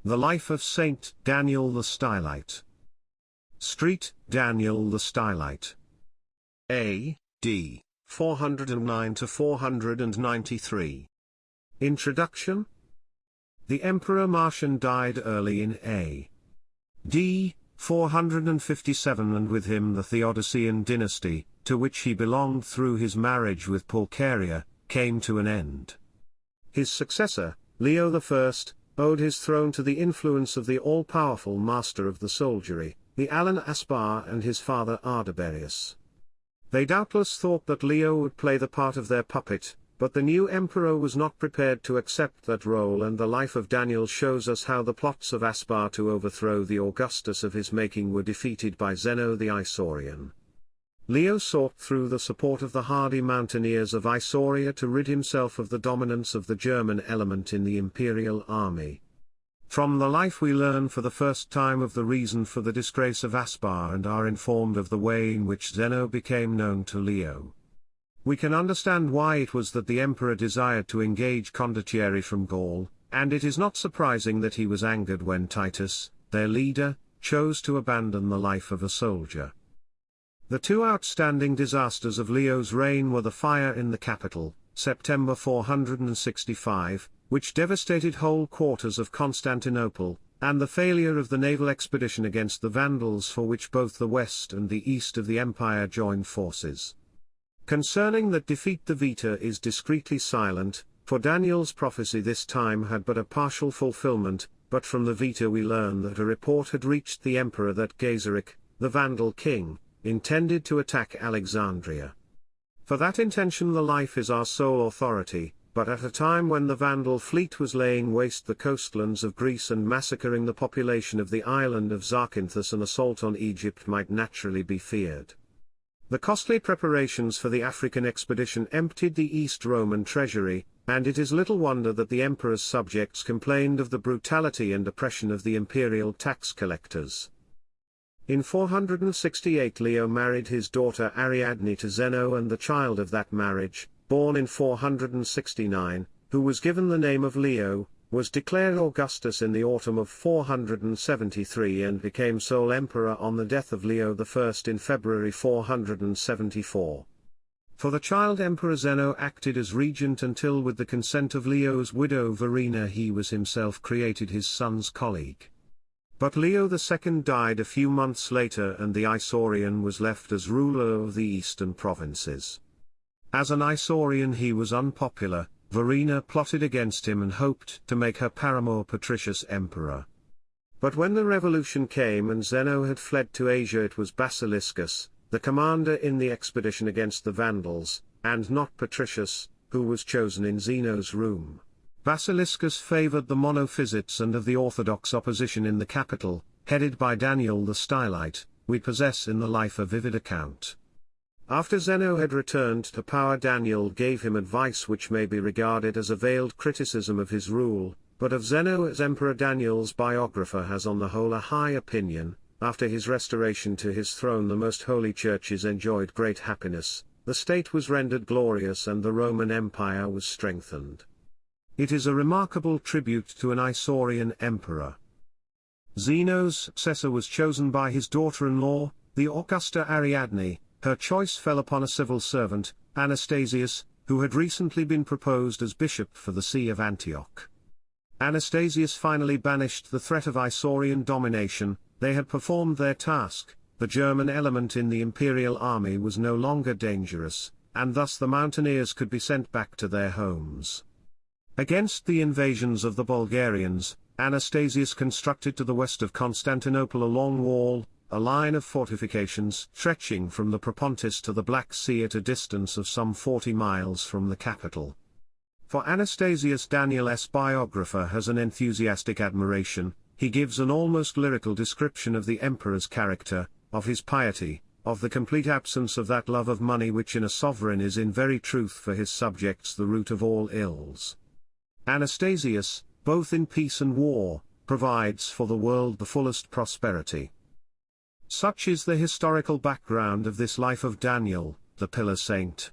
The Life of Saint Daniel the Stylite. Street, Daniel the Stylite. A.D. 409 to 493. Introduction. The Emperor Marcian died early in A.D. 457, and with him the Theodosian dynasty, to which he belonged through his marriage with Pulcheria, came to an end. His successor, Leo I, owed his throne to the influence of the all-powerful master of the soldiery, the Alan Aspar, and his father Ardaberius. They doubtless thought that Leo would play the part of their puppet, but the new emperor was not prepared to accept that role, and the life of Daniel shows us how the plots of Aspar to overthrow the Augustus of his making were defeated by Zeno the Isaurian. Leo sought through the support of the hardy mountaineers of Isauria to rid himself of the dominance of the German element in the imperial army. From the life we learn for the first time of the reason for the disgrace of Aspar and are informed of the way in which Zeno became known to Leo. We can understand why it was that the emperor desired to engage condottieri from Gaul, and it is not surprising that he was angered when Titus, their leader, chose to abandon the life of a soldier. The two outstanding disasters of Leo's reign were the fire in the capital, September 465, which devastated whole quarters of Constantinople, and the failure of the naval expedition against the Vandals, for which both the west and the east of the empire joined forces. Concerning that defeat the Vita is discreetly silent, for Daniel's prophecy this time had but a partial fulfillment, but from the Vita we learn that a report had reached the emperor that Gaiseric, the Vandal king, intended to attack Alexandria. For that intention the life is our sole authority, but at a time when the Vandal fleet was laying waste the coastlands of Greece and massacring the population of the island of Zakynthos, an assault on Egypt might naturally be feared. The costly preparations for the African expedition emptied the East Roman treasury, and it is little wonder that the emperor's subjects complained of the brutality and oppression of the imperial tax collectors. In 468 Leo married his daughter Ariadne to Zeno, and the child of that marriage, born in 469, who was given the name of Leo, was declared Augustus in the autumn of 473 and became sole emperor on the death of Leo I in February 474. For the child emperor Zeno acted as regent until, with the consent of Leo's widow Verina, he was himself created his son's colleague. But Leo II died a few months later, and the Isaurian was left as ruler of the eastern provinces. As an Isaurian he was unpopular. Verina plotted against him and hoped to make her paramour Patricius emperor. But when the revolution came and Zeno had fled to Asia, it was Basiliscus, the commander in the expedition against the Vandals, and not Patricius, who was chosen in Zeno's room. Basiliscus favored the Monophysites and of the orthodox opposition in the capital, headed by Daniel the Stylite, we possess in the life a vivid account. After Zeno had returned to power, Daniel gave him advice which may be regarded as a veiled criticism of his rule, but of Zeno as emperor Daniel's biographer has on the whole a high opinion. After his restoration to his throne the most holy churches enjoyed great happiness, the state was rendered glorious, and the Roman Empire was strengthened. It is a remarkable tribute to an Isaurian emperor. Zeno's successor was chosen by his daughter-in-law, the Augusta Ariadne. Her choice fell upon a civil servant, Anastasius, who had recently been proposed as bishop for the See of Antioch. Anastasius finally banished the threat of Isaurian domination. They had performed their task, the German element in the imperial army was no longer dangerous, and thus the mountaineers could be sent back to their homes. Against the invasions of the Bulgarians, Anastasius constructed to the west of Constantinople a long wall, a line of fortifications stretching from the Propontis to the Black Sea at a distance of some 40 miles from the capital. For Anastasius, Daniel's biographer has an enthusiastic admiration. He gives an almost lyrical description of the emperor's character, of his piety, of the complete absence of that love of money which in a sovereign is in very truth for his subjects the root of all ills. Anastasius, both in peace and war, provides for the world the fullest prosperity. Such is the historical background of this life of Daniel, the pillar saint.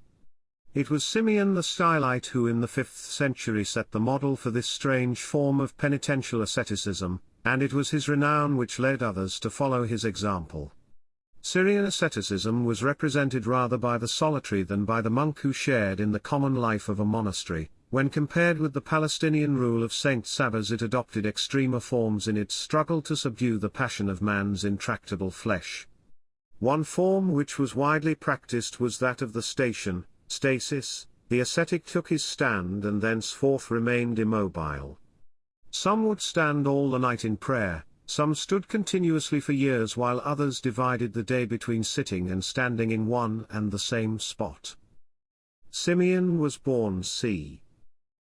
It was Simeon the Stylite who in the 5th century set the model for this strange form of penitential asceticism, and it was his renown which led others to follow his example. Syrian asceticism was represented rather by the solitary than by the monk who shared in the common life of a monastery. When compared with the Palestinian rule of Saint Sabas, it adopted extremer forms in its struggle to subdue the passion of man's intractable flesh. One form which was widely practiced was that of the stasis. The ascetic took his stand and thenceforth remained immobile. Some would stand all the night in prayer, some stood continuously for years, while others divided the day between sitting and standing in one and the same spot. Simeon was born c.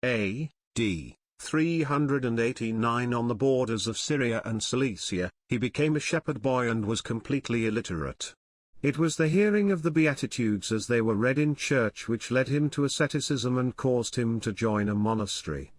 A.D. 389 on the borders of Syria and Cilicia. He became a shepherd boy and was completely illiterate. It was the hearing of the Beatitudes as they were read in church which led him to asceticism and caused him to join a monastery.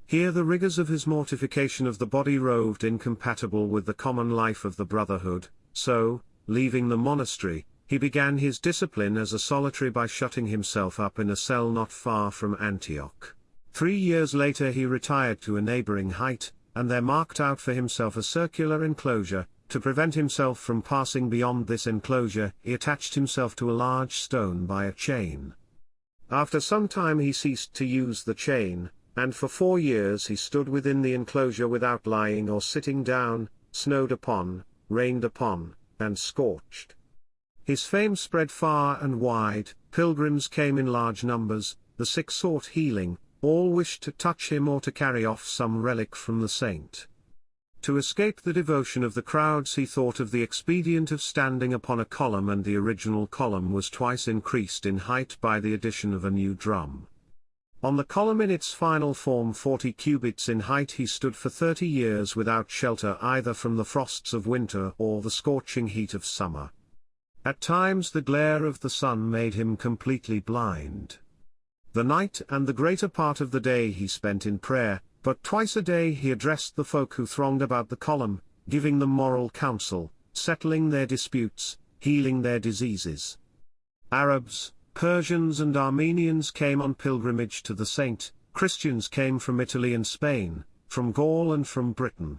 Here the rigors of his mortification of the body roved incompatible with the common life of the brotherhood, so, leaving the monastery, he began his discipline as a solitary by shutting himself up in a cell not far from Antioch. 3 years later he retired to a neighboring height, and there marked out for himself a circular enclosure. To prevent himself from passing beyond this enclosure, he attached himself to a large stone by a chain. After some time he ceased to use the chain, and for 4 years he stood within the enclosure without lying or sitting down, snowed upon, rained upon, and scorched. His fame spread far and wide, pilgrims came in large numbers, the sick sought healing, all wished to touch him or to carry off some relic from the saint. To escape the devotion of the crowds he thought of the expedient of standing upon a column, and the original column was twice increased in height by the addition of a new drum. On the column in its final form 40 cubits in height he stood for 30 years without shelter either from the frosts of winter or the scorching heat of summer. At times the glare of the sun made him completely blind. The night and the greater part of the day he spent in prayer, but twice a day he addressed the folk who thronged about the column, giving them moral counsel, settling their disputes, healing their diseases. Arabs, Persians and Armenians came on pilgrimage to the saint, Christians came from Italy and Spain, from Gaul and from Britain.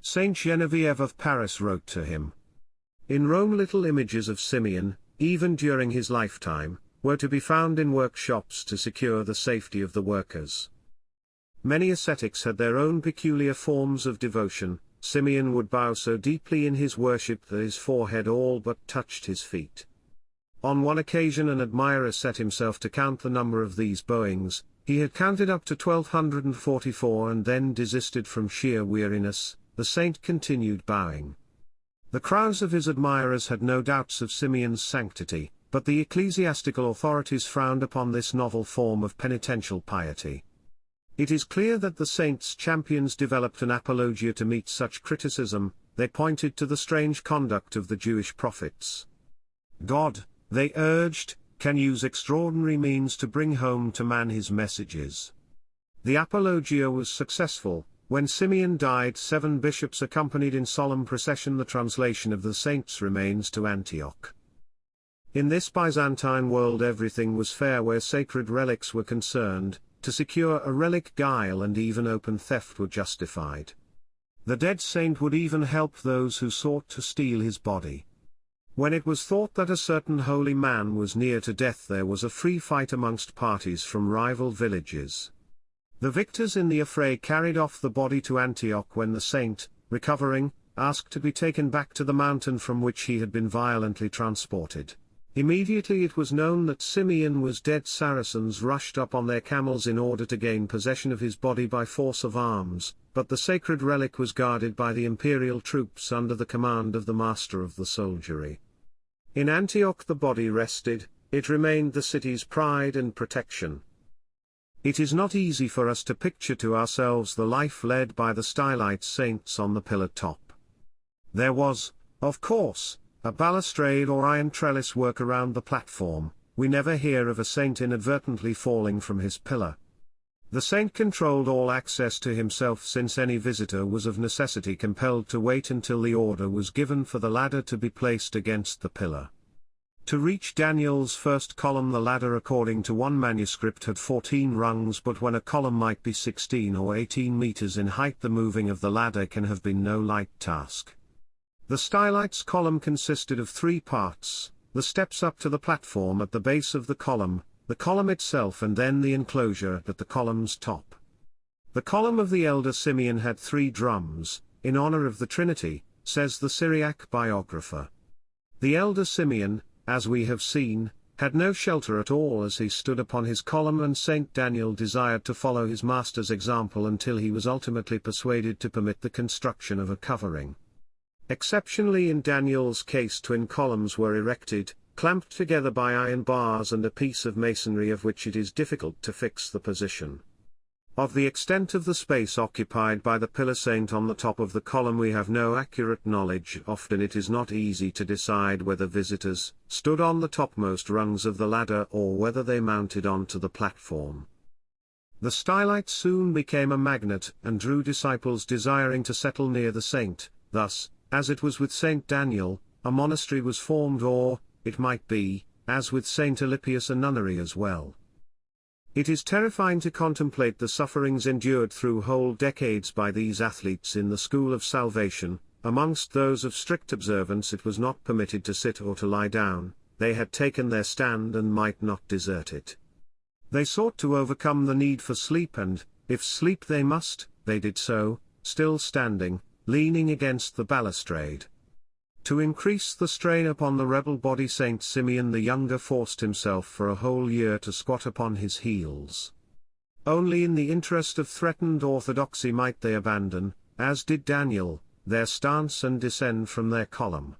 Saint Genevieve of Paris wrote to him. In Rome little images of Simeon, even during his lifetime, were to be found in workshops to secure the safety of the workers. Many ascetics had their own peculiar forms of devotion. Simeon would bow so deeply in his worship that his forehead all but touched his feet. On one occasion an admirer set himself to count the number of these bowings. He had counted up to 1244 and then desisted from sheer weariness. The saint continued bowing. The crowds of his admirers had no doubts of Simeon's sanctity, but the ecclesiastical authorities frowned upon this novel form of penitential piety. It is clear that the saint's champions developed an apologia to meet such criticism. They pointed to the strange conduct of the Jewish prophets. God, they urged, can use extraordinary means to bring home to man his messages. The apologia was successful. When Simeon died, 7 bishops accompanied in solemn procession the translation of the saint's remains to Antioch. In this Byzantine world everything was fair where sacred relics were concerned. To secure a relic guile and even open theft were justified. The dead saint would even help those who sought to steal his body. When it was thought that a certain holy man was near to death, there was a free fight amongst parties from rival villages. The victors in the affray carried off the body to Antioch when the saint, recovering, asked to be taken back to the mountain from which he had been violently transported. Immediately it was known that Simeon was dead. Saracens rushed up on their camels in order to gain possession of his body by force of arms, but the sacred relic was guarded by the imperial troops under the command of the master of the soldiery. In Antioch the body rested. It remained the city's pride and protection. It is not easy for us to picture to ourselves the life led by the Stylite saints on the pillar top. There was, of course, a balustrade or iron trellis work around the platform. We never hear of a saint inadvertently falling from his pillar. The saint controlled all access to himself, since any visitor was of necessity compelled to wait until the order was given for the ladder to be placed against the pillar. To reach Daniel's first column, the ladder according to one manuscript had 14 rungs, but when a column might be 16 or 18 meters in height, the moving of the ladder can have been no light task. The Stylite's column consisted of 3 parts: the steps up to the platform at the base of the column itself, and then the enclosure at the column's top. The column of the elder Simeon had 3 drums, in honor of the Trinity, says the Syriac biographer. The elder Simeon, as we have seen, had no shelter at all as he stood upon his column, and Saint Daniel desired to follow his master's example until he was ultimately persuaded to permit the construction of a covering. Exceptionally in Daniel's case, twin columns were erected, clamped together by iron bars and a piece of masonry of which it is difficult to fix the position. Of the extent of the space occupied by the pillar saint on the top of the column we have no accurate knowledge. Often it is not easy to decide whether visitors stood on the topmost rungs of the ladder or whether they mounted onto the platform. The Stylite soon became a magnet and drew disciples desiring to settle near the saint. Thus, as it was with Saint Daniel, a monastery was formed, or, it might be, as with Saint Alypius, a nunnery as well. It is terrifying to contemplate the sufferings endured through whole decades by these athletes in the school of salvation. Amongst those of strict observance it was not permitted to sit or to lie down, they had taken their stand and might not desert it. They sought to overcome the need for sleep, and, if sleep they must, they did so, still standing, leaning against the balustrade. To increase the strain upon the rebel body, Saint Simeon the Younger forced himself for a whole year to squat upon his heels. Only in the interest of threatened orthodoxy might they abandon, as did Daniel, their stance and descend from their column.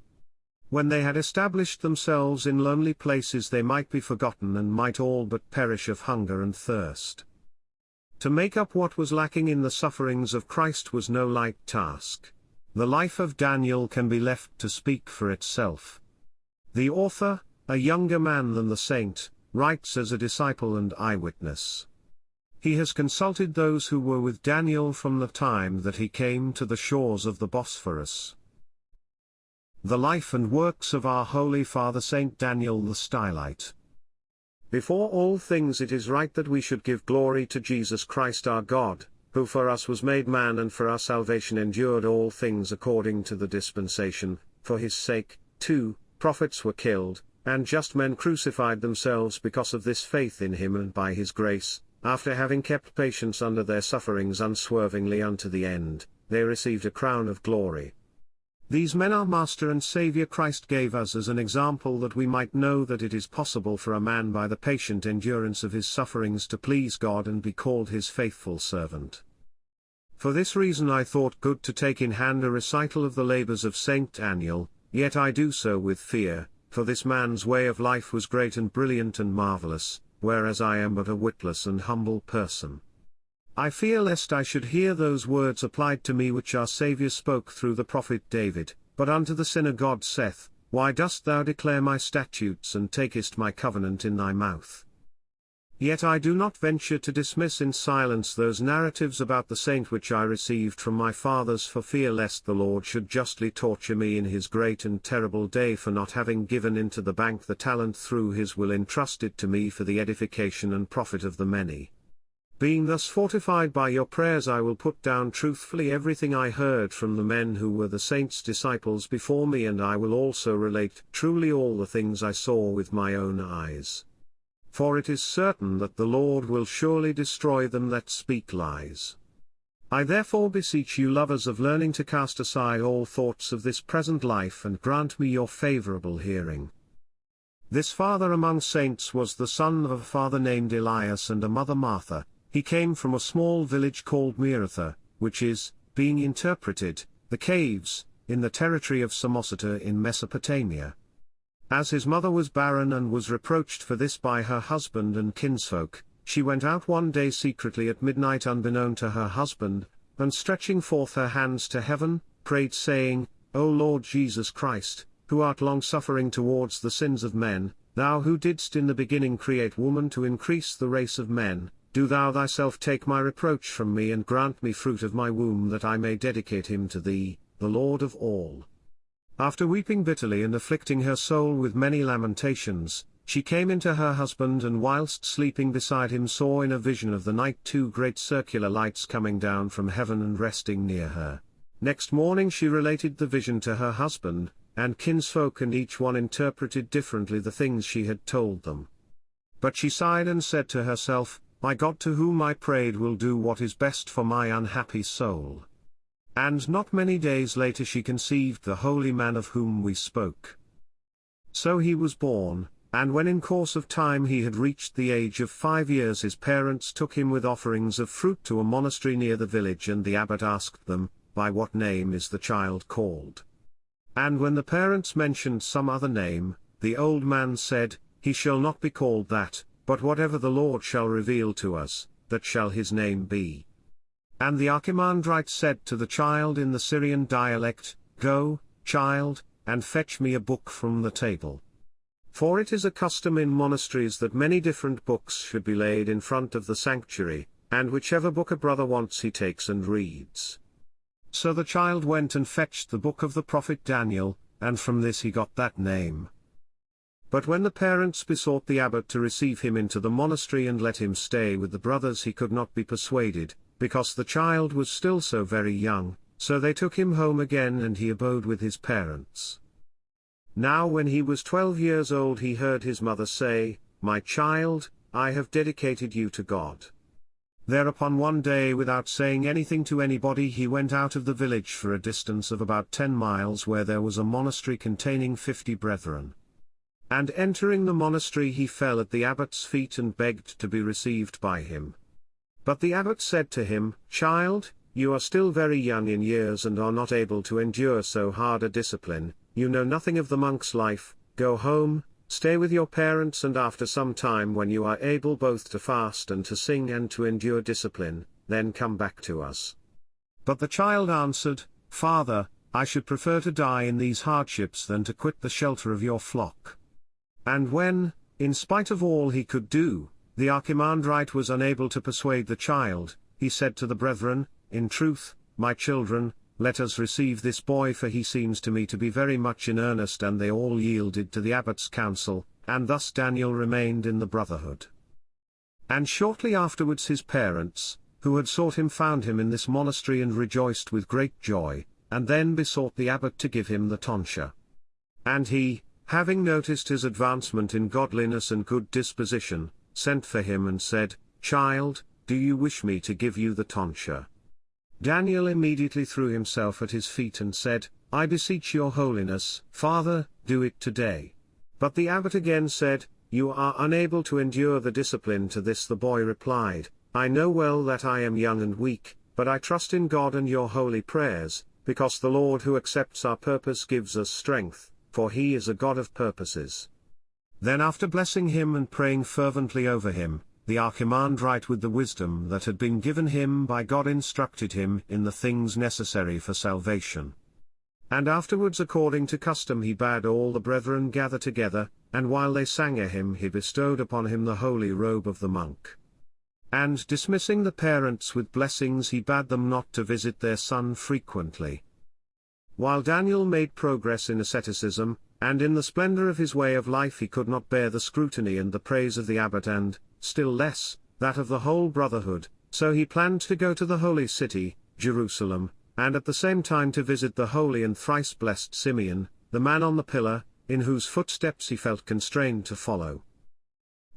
When they had established themselves in lonely places they might be forgotten and might all but perish of hunger and thirst. To make up what was lacking in the sufferings of Christ was no light task. The life of Daniel can be left to speak for itself. The author, a younger man than the saint, writes as a disciple and eyewitness. He has consulted those who were with Daniel from the time that he came to the shores of the Bosphorus. The life and works of our Holy Father Saint Daniel the Stylite. Before all things it is right that we should give glory to Jesus Christ our God, who for us was made man and for our salvation endured all things according to the dispensation. For his sake, too, prophets were killed, and just men crucified themselves because of this faith in him, and by his grace, after having kept patience under their sufferings unswervingly unto the end, they received a crown of glory. These men our Master and Saviour Christ gave us as an example, that we might know that it is possible for a man by the patient endurance of his sufferings to please God and be called his faithful servant. For this reason I thought good to take in hand a recital of the labours of Saint Daniel, yet I do so with fear, for this man's way of life was great and brilliant and marvellous, whereas I am but a witless and humble person. I fear lest I should hear those words applied to me which our Saviour spoke through the prophet David, but unto the sinner God saith, Why dost thou declare my statutes and takest my covenant in thy mouth? Yet I do not venture to dismiss in silence those narratives about the saint which I received from my fathers, for fear lest the Lord should justly torture me in his great and terrible day for not having given into the bank the talent through his will entrusted to me for the edification and profit of the many. Being thus fortified by your prayers, I will put down truthfully everything I heard from the men who were the saints' disciples before me, and I will also relate truly all the things I saw with my own eyes. For it is certain that the Lord will surely destroy them that speak lies. I therefore beseech you, lovers of learning, to cast aside all thoughts of this present life and grant me your favourable hearing. This father among saints was the son of a father named Elias and a mother Martha. He came from a small village called Meratha, which is, being interpreted, the caves, in the territory of Samosata in Mesopotamia. As his mother was barren and was reproached for this by her husband and kinsfolk, she went out one day secretly at midnight unbeknown to her husband, and stretching forth her hands to heaven, prayed saying, O Lord Jesus Christ, who art long-suffering towards the sins of men, thou who didst in the beginning create woman to increase the race of men, do thou thyself take my reproach from me and grant me fruit of my womb, that I may dedicate him to thee, the Lord of all. After weeping bitterly and afflicting her soul with many lamentations, she came into her husband, and whilst sleeping beside him saw in a vision of the night 2 great circular lights coming down from heaven and resting near her. Next morning she related the vision to her husband and kinsfolk, and each one interpreted differently the things she had told them. But she sighed and said to herself, "My God to whom I prayed will do what is best for my unhappy soul." And not many days later she conceived the holy man of whom we spoke. So he was born, and when in course of time he had reached the age of 5 years, his parents took him with offerings of fruit to a monastery near the village, and the abbot asked them, "By what name is the child called?" And when the parents mentioned some other name, the old man said, "He shall not be called that, but whatever the Lord shall reveal to us, that shall his name be." And the archimandrite said to the child in the Syrian dialect, "Go, child, and fetch me a book from the table." For it is a custom in monasteries that many different books should be laid in front of the sanctuary, and whichever book a brother wants he takes and reads. So the child went and fetched the book of the prophet Daniel, and from this he got that name. But when the parents besought the abbot to receive him into the monastery and let him stay with the brothers, he could not be persuaded, because the child was still so very young, so they took him home again, and he abode with his parents. Now when he was 12 years old he heard his mother say, "My child, I have dedicated you to God." Thereupon one day, without saying anything to anybody, he went out of the village for a distance of about 10 miles, where there was a monastery containing 50 brethren. And entering the monastery he fell at the abbot's feet and begged to be received by him. But the abbot said to him, "Child, you are still very young in years and are not able to endure so hard a discipline, you know nothing of the monk's life, go home, stay with your parents, and after some time, when you are able both to fast and to sing and to endure discipline, then come back to us." But the child answered, "Father, I should prefer to die in these hardships than to quit the shelter of your flock." And when, in spite of all he could do, the archimandrite was unable to persuade the child, he said to the brethren, "In truth, my children, let us receive this boy, for he seems to me to be very much in earnest." And they all yielded to the abbot's counsel, and thus Daniel remained in the brotherhood. And shortly afterwards his parents, who had sought him, found him in this monastery and rejoiced with great joy, and then besought the abbot to give him the tonsure. And he, having noticed his advancement in godliness and good disposition, sent for him and said, "Child, do you wish me to give you the tonsure?" Daniel immediately threw himself at his feet and said, "I beseech your holiness, Father, do it today." But the abbot again said, "You are unable to endure the discipline." To this the boy replied, "I know well that I am young and weak, but I trust in God and your holy prayers, because the Lord who accepts our purpose gives us strength, for he is a God of purposes." Then after blessing him and praying fervently over him, the archimandrite, with the wisdom that had been given him by God, instructed him in the things necessary for salvation. And afterwards, according to custom, he bade all the brethren gather together, and while they sang a hymn he bestowed upon him the holy robe of the monk. And dismissing the parents with blessings, he bade them not to visit their son frequently. While Daniel made progress in asceticism, and in the splendor of his way of life, he could not bear the scrutiny and the praise of the abbot, and, still less, that of the whole brotherhood, so he planned to go to the holy city, Jerusalem, and at the same time to visit the holy and thrice blessed Simeon, the man on the pillar, in whose footsteps he felt constrained to follow.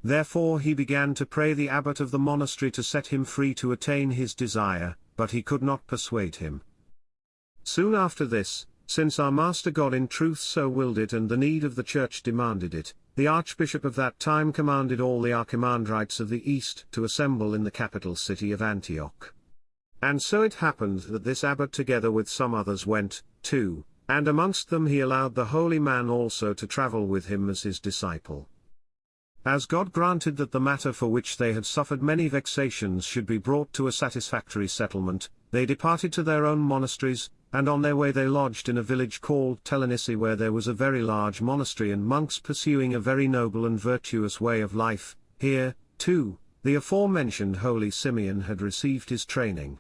Therefore he began to pray the abbot of the monastery to set him free to attain his desire, but he could not persuade him. Soon after this, since our Master God in truth so willed it and the need of the Church demanded it, the Archbishop of that time commanded all the archimandrites of the East to assemble in the capital city of Antioch. And so it happened that this abbot together with some others went, too, and amongst them he allowed the holy man also to travel with him as his disciple. As God granted that the matter for which they had suffered many vexations should be brought to a satisfactory settlement, they departed to their own monasteries, and on their way they lodged in a village called Telenisi, where there was a very large monastery and monks pursuing a very noble and virtuous way of life. Here, too, the aforementioned holy Simeon had received his training.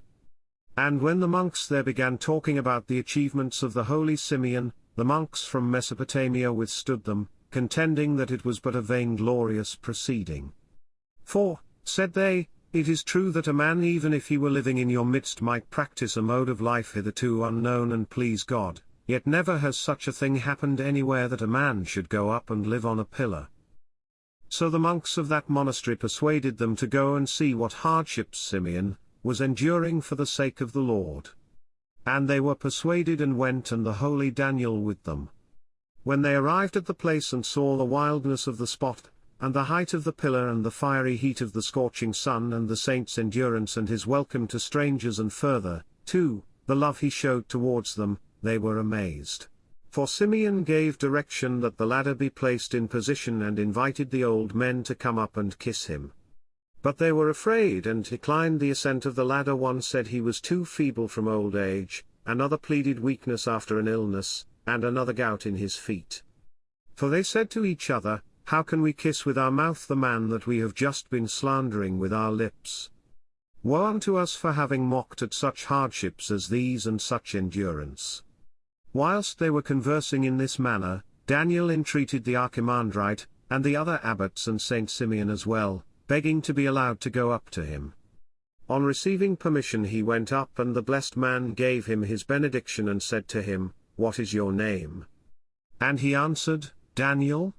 And when the monks there began talking about the achievements of the holy Simeon, the monks from Mesopotamia withstood them, contending that it was but a vainglorious proceeding. For, said they, it is true that a man even if he were living in your midst might practice a mode of life hitherto unknown and please God, yet never has such a thing happened anywhere that a man should go up and live on a pillar. So the monks of that monastery persuaded them to go and see what hardships Simeon was enduring for the sake of the Lord. And they were persuaded and went, and the holy Daniel with them. When they arrived at the place and saw the wildness of the spot, and the height of the pillar and the fiery heat of the scorching sun and the saint's endurance and his welcome to strangers and further, too, the love he showed towards them, they were amazed. For Simeon gave direction that the ladder be placed in position and invited the old men to come up and kiss him. But they were afraid and declined the ascent of the ladder. One said he was too feeble from old age, another pleaded weakness after an illness, and another gout in his feet. For they said to each other, how can we kiss with our mouth the man that we have just been slandering with our lips? Woe unto us for having mocked at such hardships as these and such endurance. Whilst they were conversing in this manner, Daniel entreated the archimandrite, and the other abbots and Saint Simeon as well, begging to be allowed to go up to him. On receiving permission he went up, and the blessed man gave him his benediction and said to him, What is your name? And he answered, Daniel.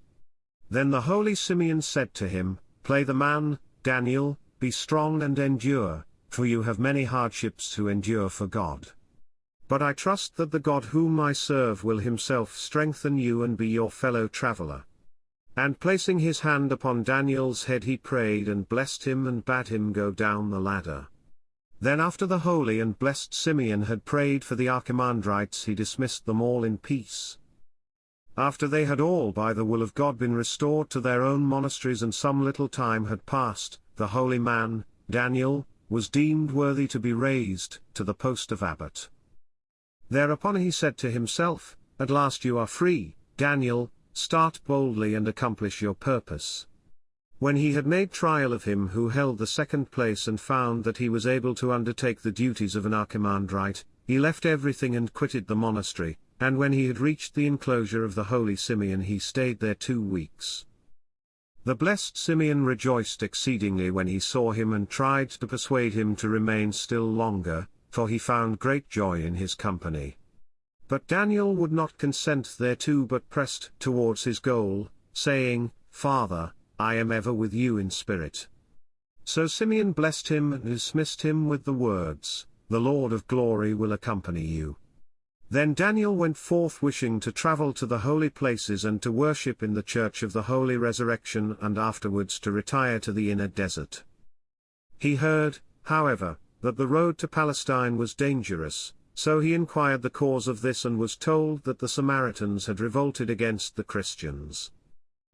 Then the holy Simeon said to him, Play the man, Daniel, be strong and endure, for you have many hardships to endure for God. But I trust that the God whom I serve will himself strengthen you and be your fellow traveler. And placing his hand upon Daniel's head he prayed and blessed him and bade him go down the ladder. Then after the holy and blessed Simeon had prayed for the archimandrites he dismissed them all in peace. After they had all by the will of God been restored to their own monasteries and some little time had passed, the holy man, Daniel, was deemed worthy to be raised to the post of abbot. Thereupon he said to himself, At last you are free, Daniel, start boldly and accomplish your purpose. When he had made trial of him who held the second place and found that he was able to undertake the duties of an archimandrite, he left everything and quitted the monastery, and when he had reached the enclosure of the holy Simeon he stayed there 2 weeks. The blessed Simeon rejoiced exceedingly when he saw him and tried to persuade him to remain still longer, for he found great joy in his company. But Daniel would not consent thereto but pressed towards his goal, saying, Father, I am ever with you in spirit. So Simeon blessed him and dismissed him with the words, The Lord of glory will accompany you. Then Daniel went forth wishing to travel to the holy places and to worship in the church of the Holy Resurrection and afterwards to retire to the inner desert. He heard, however, that the road to Palestine was dangerous, so he inquired the cause of this and was told that the Samaritans had revolted against the Christians.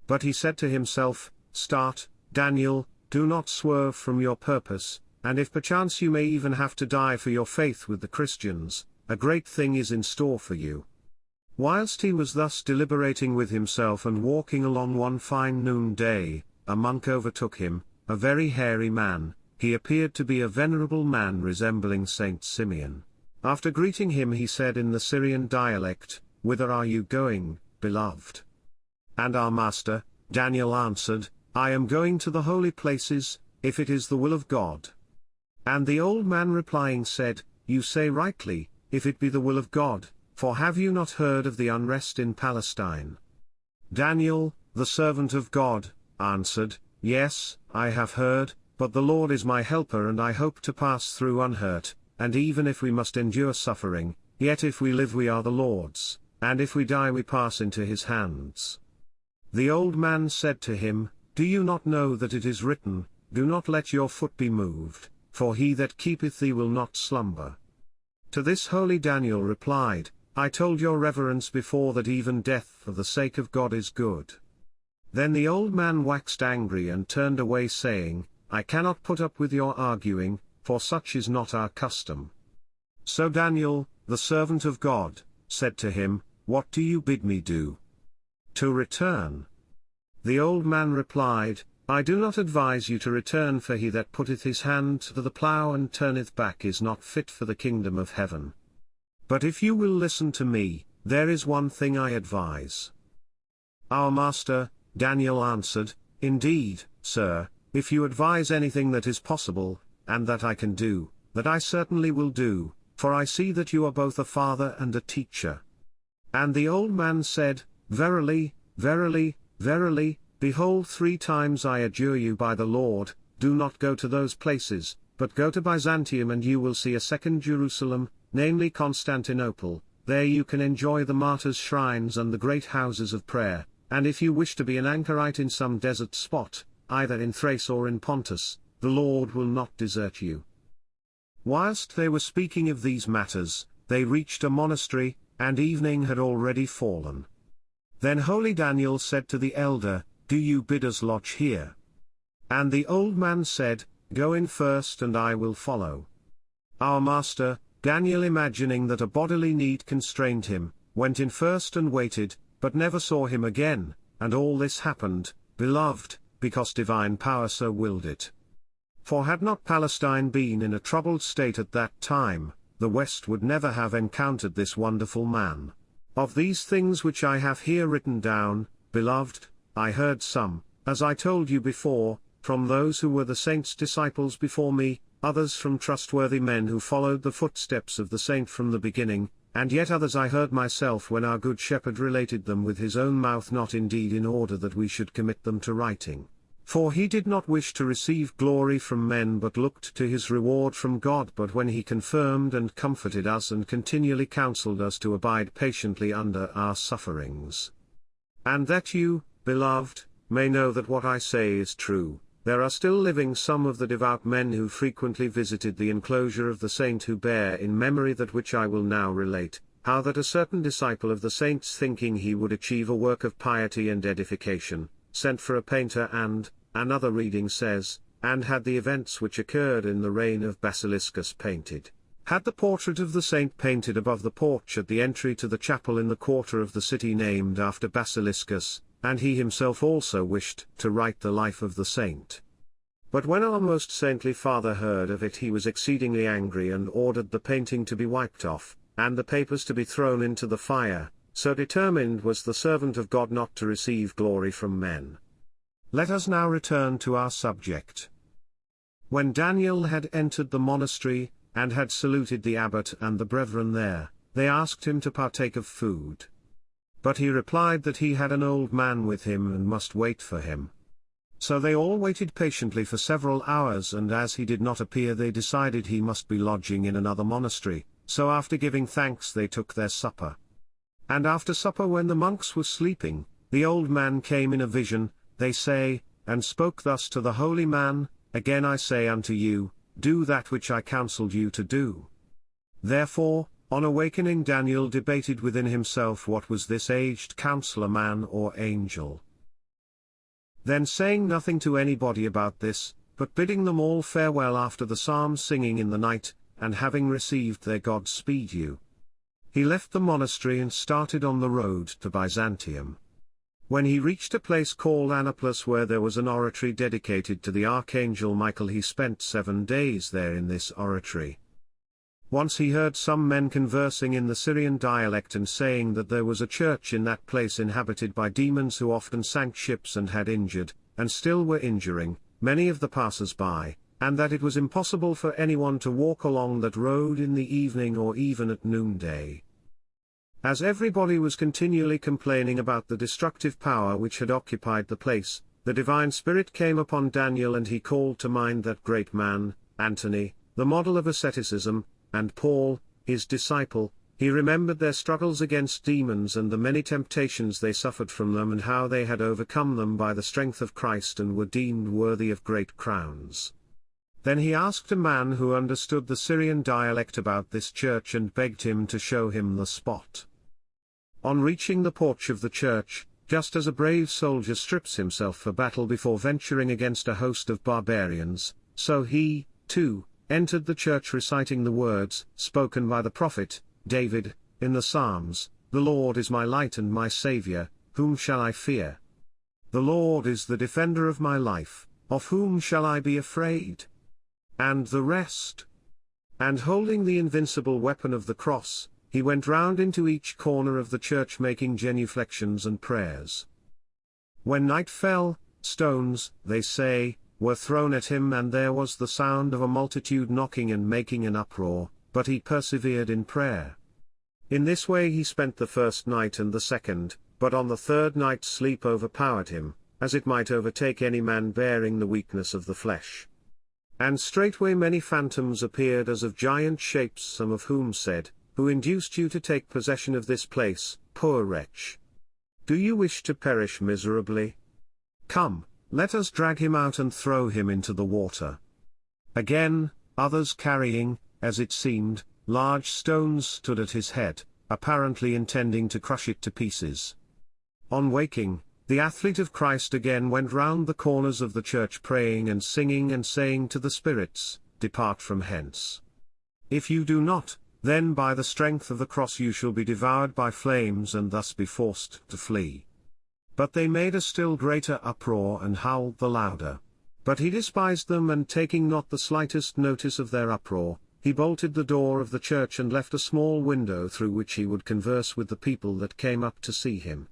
But he said to himself, Start, Daniel, do not swerve from your purpose, and if perchance you may even have to die for your faith with the Christians, a great thing is in store for you. Whilst he was thus deliberating with himself and walking along one fine noonday, a monk overtook him, a very hairy man. He appeared to be a venerable man resembling Saint Simeon. After greeting him he said in the Syrian dialect, Whither are you going, beloved? And our master, Daniel answered, I am going to the holy places, if it is the will of God. And the old man replying said, You say rightly, if it be the will of God, for have you not heard of the unrest in Palestine? Daniel, the servant of God, answered, Yes, I have heard, but the Lord is my helper and I hope to pass through unhurt, and even if we must endure suffering, yet if we live we are the Lord's, and if we die we pass into his hands. The old man said to him, Do you not know that it is written, Do not let your foot be moved, for he that keepeth thee will not slumber? To this holy Daniel replied, I told your reverence before that even death for the sake of God is good. Then the old man waxed angry and turned away saying, I cannot put up with your arguing, for such is not our custom. So Daniel, the servant of God, said to him, What do you bid me do? To return. The old man replied, I do not advise you to return, for he that putteth his hand to the plough and turneth back is not fit for the kingdom of heaven. But if you will listen to me, there is one thing I advise. Our master, Daniel answered, Indeed, sir, if you advise anything that is possible, and that I can do, that I certainly will do, for I see that you are both a father and a teacher. And the old man said, Verily, verily, verily, behold, 3 times I adjure you by the Lord, do not go to those places, but go to Byzantium and you will see a second Jerusalem, namely Constantinople. There you can enjoy the martyrs' shrines and the great houses of prayer, and if you wish to be an anchorite in some desert spot, either in Thrace or in Pontus, the Lord will not desert you. Whilst they were speaking of these matters, they reached a monastery, and evening had already fallen. Then holy Daniel said to the elder, Do you bid us lodge here? And the old man said, Go in first and I will follow. Our master, Daniel, imagining that a bodily need constrained him, went in first and waited, but never saw him again, and all this happened, beloved, because divine power so willed it. For had not Palestine been in a troubled state at that time, the West would never have encountered this wonderful man. Of these things which I have here written down, beloved, I heard some, as I told you before, from those who were the saints' disciples before me, others from trustworthy men who followed the footsteps of the saint from the beginning, and yet others I heard myself when our good shepherd related them with his own mouth, not indeed in order that we should commit them to writing. For he did not wish to receive glory from men but looked to his reward from God. But when he confirmed and comforted us and continually counselled us to abide patiently under our sufferings. And that you, beloved, may know that what I say is true, there are still living some of the devout men who frequently visited the enclosure of the saint, who bear in memory that which I will now relate, how that a certain disciple of the saints, thinking he would achieve a work of piety and edification, sent for a painter and, another reading says, and had the events which occurred in the reign of Basiliscus painted, had the portrait of the saint painted above the porch at the entry to the chapel in the quarter of the city named after Basiliscus, and he himself also wished to write the life of the saint. But when our most saintly father heard of it, he was exceedingly angry and ordered the painting to be wiped off, and the papers to be thrown into the fire. So determined was the servant of God not to receive glory from men. Let us now return to our subject. When Daniel had entered the monastery, and had saluted the abbot and the brethren there, they asked him to partake of food. But he replied that he had an old man with him and must wait for him. So they all waited patiently for several hours, and as he did not appear, they decided he must be lodging in another monastery. So after giving thanks they took their supper. And after supper, when the monks were sleeping, the old man came in a vision, they say, and spoke thus to the holy man, Again I say unto you, do that which I counselled you to do. Therefore, on awakening, Daniel debated within himself what was this aged counselor, man or angel. Then saying nothing to anybody about this, but bidding them all farewell after the psalm singing in the night, and having received their God speed you, he left the monastery and started on the road to Byzantium. When he reached a place called Annapolis, where there was an oratory dedicated to the archangel Michael, he spent 7 days there in this oratory. Once he heard some men conversing in the Syrian dialect and saying that there was a church in that place inhabited by demons who often sank ships and had injured, and still were injuring, many of the passers-by, and that it was impossible for anyone to walk along that road in the evening or even at noonday. As everybody was continually complaining about the destructive power which had occupied the place, the divine spirit came upon Daniel, and he called to mind that great man, Antony, the model of asceticism, and Paul, his disciple. He remembered their struggles against demons and the many temptations they suffered from them, and how they had overcome them by the strength of Christ and were deemed worthy of great crowns. Then he asked a man who understood the Syrian dialect about this church and begged him to show him the spot. On reaching the porch of the church, just as a brave soldier strips himself for battle before venturing against a host of barbarians, so he, too, entered the church reciting the words spoken by the prophet David in the Psalms, "The Lord is my light and my Saviour, whom shall I fear? The Lord is the defender of my life, of whom shall I be afraid?" And the rest. And holding the invincible weapon of the cross, he went round into each corner of the church making genuflections and prayers. When night fell, stones, they say, were thrown at him, and there was the sound of a multitude knocking and making an uproar, but he persevered in prayer. In this way he spent the first night and the second, but on the third night sleep overpowered him, as it might overtake any man bearing the weakness of the flesh. And straightway many phantoms appeared as of giant shapes, some of whom said, Who induced you to take possession of this place, poor wretch? Do you wish to perish miserably? Come, let us drag him out and throw him into the water. Again, others carrying, as it seemed, large stones stood at his head, apparently intending to crush it to pieces. On waking, the athlete of Christ again went round the corners of the church praying and singing and saying to the spirits, Depart from hence. If you do not, then by the strength of the cross you shall be devoured by flames and thus be forced to flee. But they made a still greater uproar and howled the louder. But he despised them, and taking not the slightest notice of their uproar, he bolted the door of the church and left a small window through which he would converse with the people that came up to see him.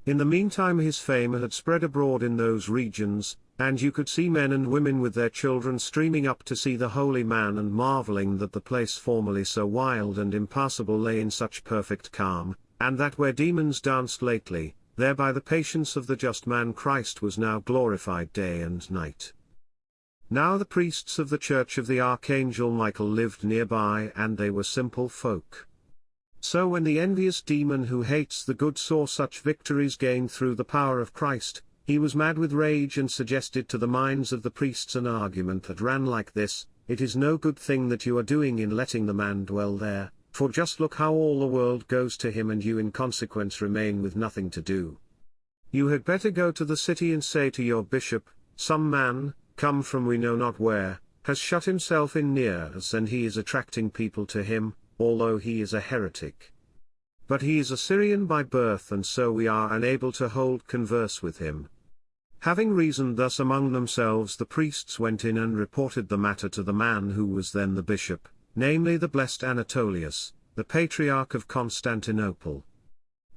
In the meantime his fame had spread abroad in those regions, and you could see men and women with their children streaming up to see the holy man and marveling that the place formerly so wild and impassable lay in such perfect calm, and that where demons danced lately, there by the patience of the just man Christ was now glorified day and night. Now the priests of the church of the archangel Michael lived nearby, and they were simple folk. So when the envious demon who hates the good saw such victories gained through the power of Christ, he was mad with rage and suggested to the minds of the priests an argument that ran like this: It is no good thing that you are doing in letting the man dwell there, for just look how all the world goes to him and you in consequence remain with nothing to do. You had better go to the city and say to your bishop, Some man, come from we know not where, has shut himself in near us, and he is attracting people to him, although he is a heretic. But he is a Syrian by birth, and so we are unable to hold converse with him. Having reasoned thus among themselves, the priests went in and reported the matter to the man who was then the bishop, namely the blessed Anatolius, the patriarch of Constantinople.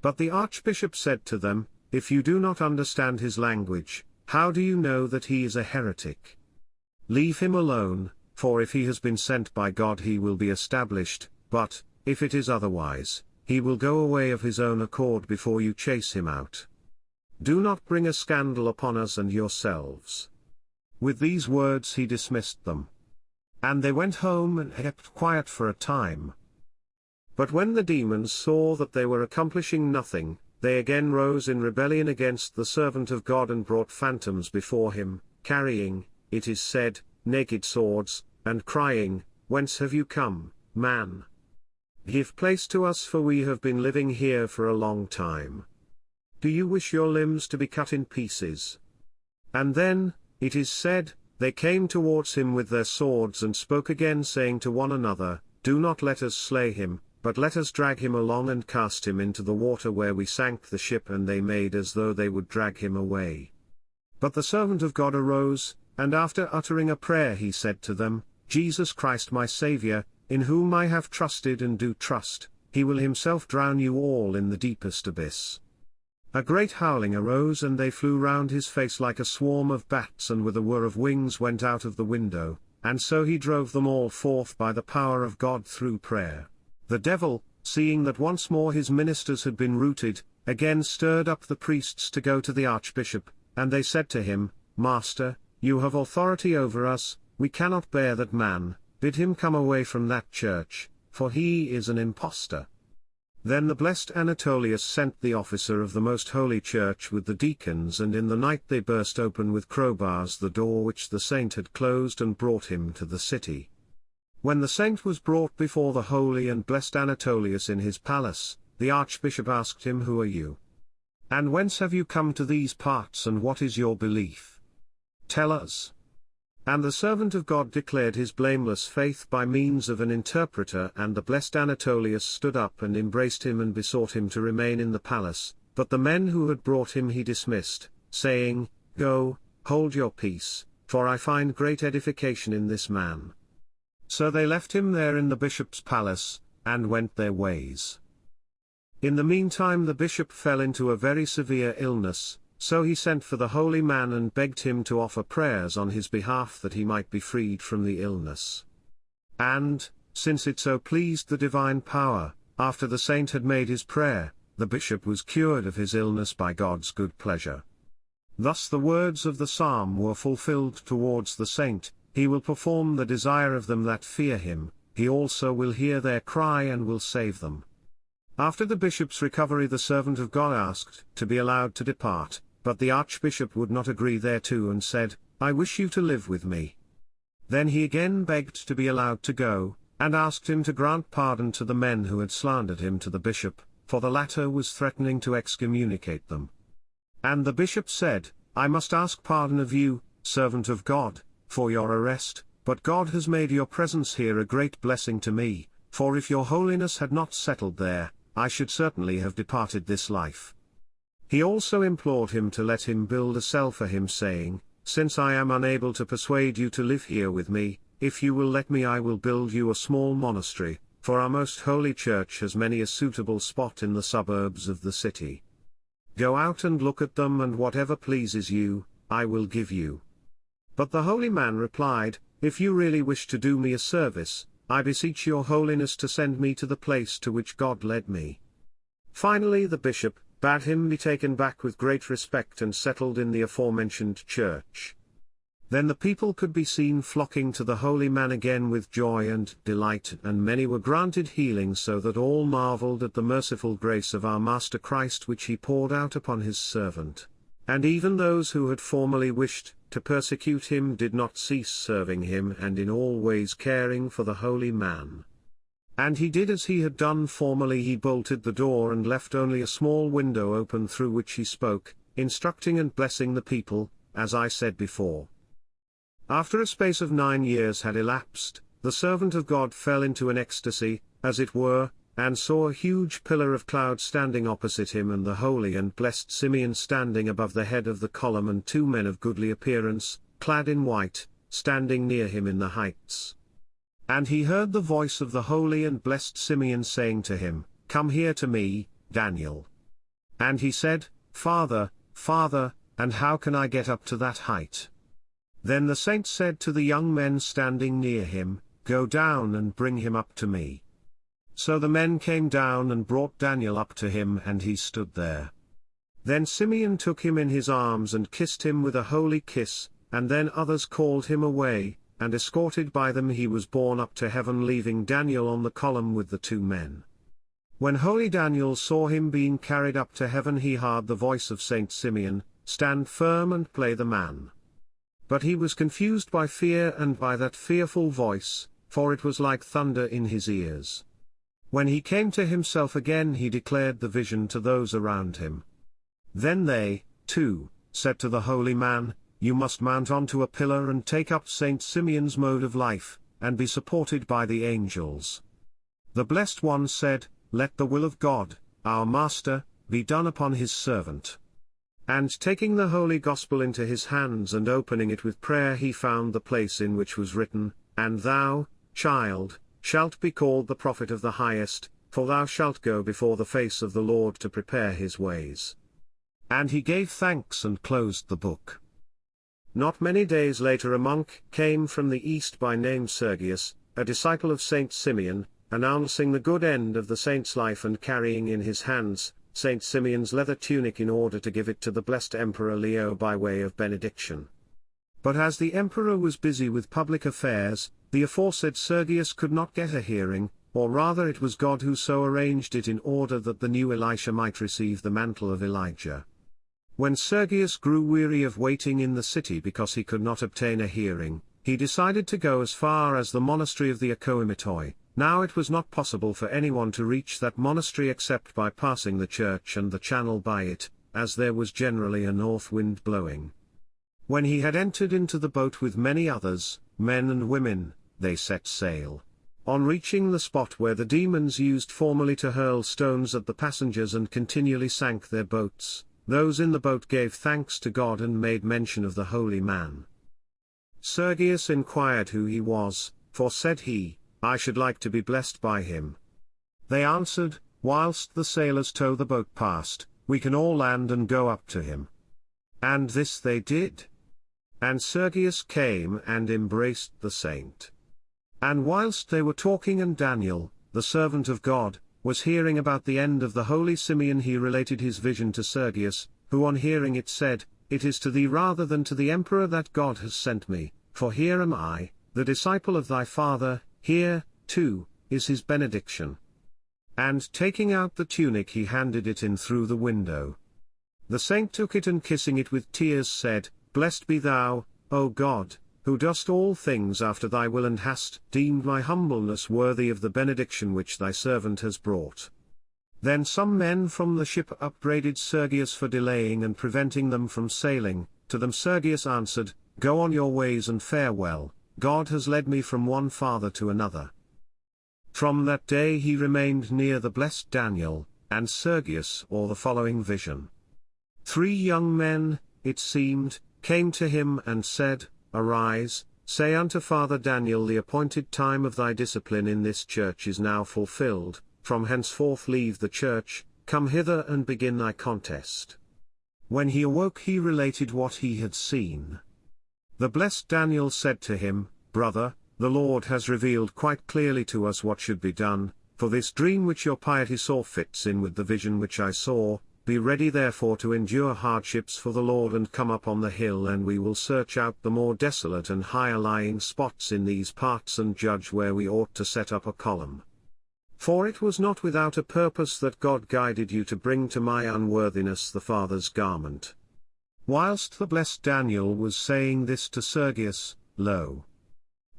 But the archbishop said to them, If you do not understand his language, how do you know that he is a heretic? Leave him alone, for if he has been sent by God he will be established, but, if it is otherwise, he will go away of his own accord before you chase him out. Do not bring a scandal upon us and yourselves. With these words he dismissed them. And they went home and kept quiet for a time. But when the demons saw that they were accomplishing nothing, they again rose in rebellion against the servant of God and brought phantoms before him, carrying, it is said, naked swords, and crying, Whence have you come, man? Give place to us, for we have been living here for a long time. Do you wish your limbs to be cut in pieces? And then, it is said, they came towards him with their swords and spoke again, saying to one another, Do not let us slay him, but let us drag him along and cast him into the water where we sank the ship. And they made as though they would drag him away. But the servant of God arose, and after uttering a prayer he said to them, Jesus Christ my Saviour, in whom I have trusted and do trust, he will himself drown you all in the deepest abyss. A great howling arose, and they flew round his face like a swarm of bats, and with a whir of wings went out of the window, and so he drove them all forth by the power of God through prayer. The devil, seeing that once more his ministers had been routed, again stirred up the priests to go to the archbishop, and they said to him, Master, you have authority over us, we cannot bear that man, bid him come away from that church, for he is an impostor. Then the blessed Anatolius sent the officer of the most holy church with the deacons, and in the night they burst open with crowbars the door which the saint had closed, and brought him to the city. When the saint was brought before the holy and blessed Anatolius in his palace, the archbishop asked him, Who are you? And whence have you come to these parts, and what is your belief? Tell us. And the servant of God declared his blameless faith by means of an interpreter, and the blessed Anatolius stood up and embraced him and besought him to remain in the palace, but the men who had brought him he dismissed, saying, Go, hold your peace, for I find great edification in this man. So they left him there in the bishop's palace, and went their ways. In the meantime the bishop fell into a very severe illness, so he sent for the holy man and begged him to offer prayers on his behalf that he might be freed from the illness. And, since it so pleased the divine power, after the saint had made his prayer, the bishop was cured of his illness by God's good pleasure. Thus the words of the psalm were fulfilled towards the saint, "He will perform the desire of them that fear him, he also will hear their cry and will save them." After the bishop's recovery the servant of God asked to be allowed to depart, but the archbishop would not agree thereto and said, "I wish you to live with me." Then he again begged to be allowed to go, and asked him to grant pardon to the men who had slandered him to the bishop, for the latter was threatening to excommunicate them. And the bishop said, "I must ask pardon of you, servant of God, for your arrest, but God has made your presence here a great blessing to me, for if your holiness had not settled there, I should certainly have departed this life." He also implored him to let him build a cell for him, saying, "Since I am unable to persuade you to live here with me, if you will let me I will build you a small monastery, for our most holy church has many a suitable spot in the suburbs of the city. Go out and look at them, and whatever pleases you, I will give you." But the holy man replied, "If you really wish to do me a service, I beseech your holiness to send me to the place to which God led me." Finally the bishop bade him be taken back with great respect and settled in the aforementioned church. Then the people could be seen flocking to the holy man again with joy and delight, and many were granted healing, so that all marveled at the merciful grace of our Master Christ which he poured out upon his servant. And even those who had formerly wished to persecute him did not cease serving him and in all ways caring for the holy man. And he did as he had done formerly, he bolted the door and left only a small window open through which he spoke, instructing and blessing the people, as I said before. After a space of 9 years had elapsed, the servant of God fell into an ecstasy, as it were, and saw a huge pillar of cloud standing opposite him, and the holy and blessed Simeon standing above the head of the column, and 2 men of goodly appearance, clad in white, standing near him in the heights. And he heard the voice of the holy and blessed Simeon saying to him, "Come here to me, Daniel." And he said, Father, and how can I get up to that height?" Then the saint said to the young men standing near him, "Go down and bring him up to me." So the men came down and brought Daniel up to him, and he stood there. Then Simeon took him in his arms and kissed him with a holy kiss, and then others called him away, and escorted by them he was borne up to heaven, leaving Daniel on the column with the 2 men. When holy Daniel saw him being carried up to heaven, he heard the voice of Saint Simeon, "Stand firm and play the man." But he was confused by fear and by that fearful voice, for it was like thunder in his ears. When he came to himself again, he declared the vision to those around him. Then they, too, said to the holy man, "You must mount onto a pillar and take up Saint Simeon's mode of life, and be supported by the angels." The Blessed One said, "Let the will of God, our Master, be done upon his servant." And taking the Holy Gospel into his hands and opening it with prayer, he found the place in which was written, "And thou, child, shalt be called the prophet of the highest, for thou shalt go before the face of the Lord to prepare his ways." And he gave thanks and closed the book. Not many days later a monk came from the east by name Sergius, a disciple of Saint Simeon, announcing the good end of the saint's life and carrying in his hands Saint Simeon's leather tunic in order to give it to the blessed Emperor Leo by way of benediction. But as the emperor was busy with public affairs, the aforesaid Sergius could not get a hearing, or rather it was God who so arranged it in order that the new Elisha might receive the mantle of Elijah. When Sergius grew weary of waiting in the city because he could not obtain a hearing, he decided to go as far as the monastery of the Akoimitoi. Now it was not possible for anyone to reach that monastery except by passing the church and the channel by it, as there was generally a north wind blowing. When he had entered into the boat with many others, men and women, they set sail. On reaching the spot where the demons used formerly to hurl stones at the passengers and continually sank their boats, those in the boat gave thanks to God and made mention of the holy man. Sergius inquired who he was, for said he, "I should like to be blessed by him." They answered, "Whilst the sailors tow the boat past, we can all land and go up to him." And this they did. And Sergius came and embraced the saint. And whilst they were talking and Daniel, the servant of God, was hearing about the end of the holy Simeon, he related his vision to Sergius, who on hearing it said, "It is to thee rather than to the emperor that God has sent me, for here am I, the disciple of thy father, here, too, is his benediction." And taking out the tunic he handed it in through the window. The saint took it and kissing it with tears said, "Blessed be thou, O God, who dost all things after thy will and hast deemed my humbleness worthy of the benediction which thy servant has brought." Then some men from the ship upbraided Sergius for delaying and preventing them from sailing. To them Sergius answered, "Go on your ways and fare well, God has led me from one father to another." From that day he remained near the blessed Daniel, and Sergius or the following vision. 3 young men, it seemed, came to him and said, "Arise, say unto Father Daniel, the appointed time of thy discipline in this church is now fulfilled, from henceforth leave the church, come hither and begin thy contest." When he awoke he related what he had seen. The blessed Daniel said to him, "Brother, the Lord has revealed quite clearly to us what should be done, for this dream which your piety saw fits in with the vision which I saw. Be ready therefore to endure hardships for the Lord and come up on the hill, and we will search out the more desolate and higher lying spots in these parts and judge where we ought to set up a column. For it was not without a purpose that God guided you to bring to my unworthiness the Father's garment." Whilst the blessed Daniel was saying this to Sergius, lo!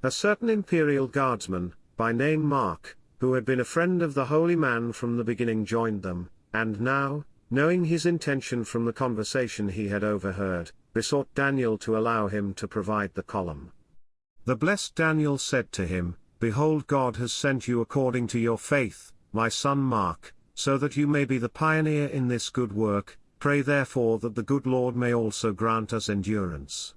a certain imperial guardsman, by name Mark, who had been a friend of the holy man from the beginning, joined them, and now, knowing his intention from the conversation he had overheard, besought Daniel to allow him to provide the column. The blessed Daniel said to him, "Behold, God has sent you according to your faith, my son Mark, so that you may be the pioneer in this good work. Pray therefore that the good Lord may also grant us endurance."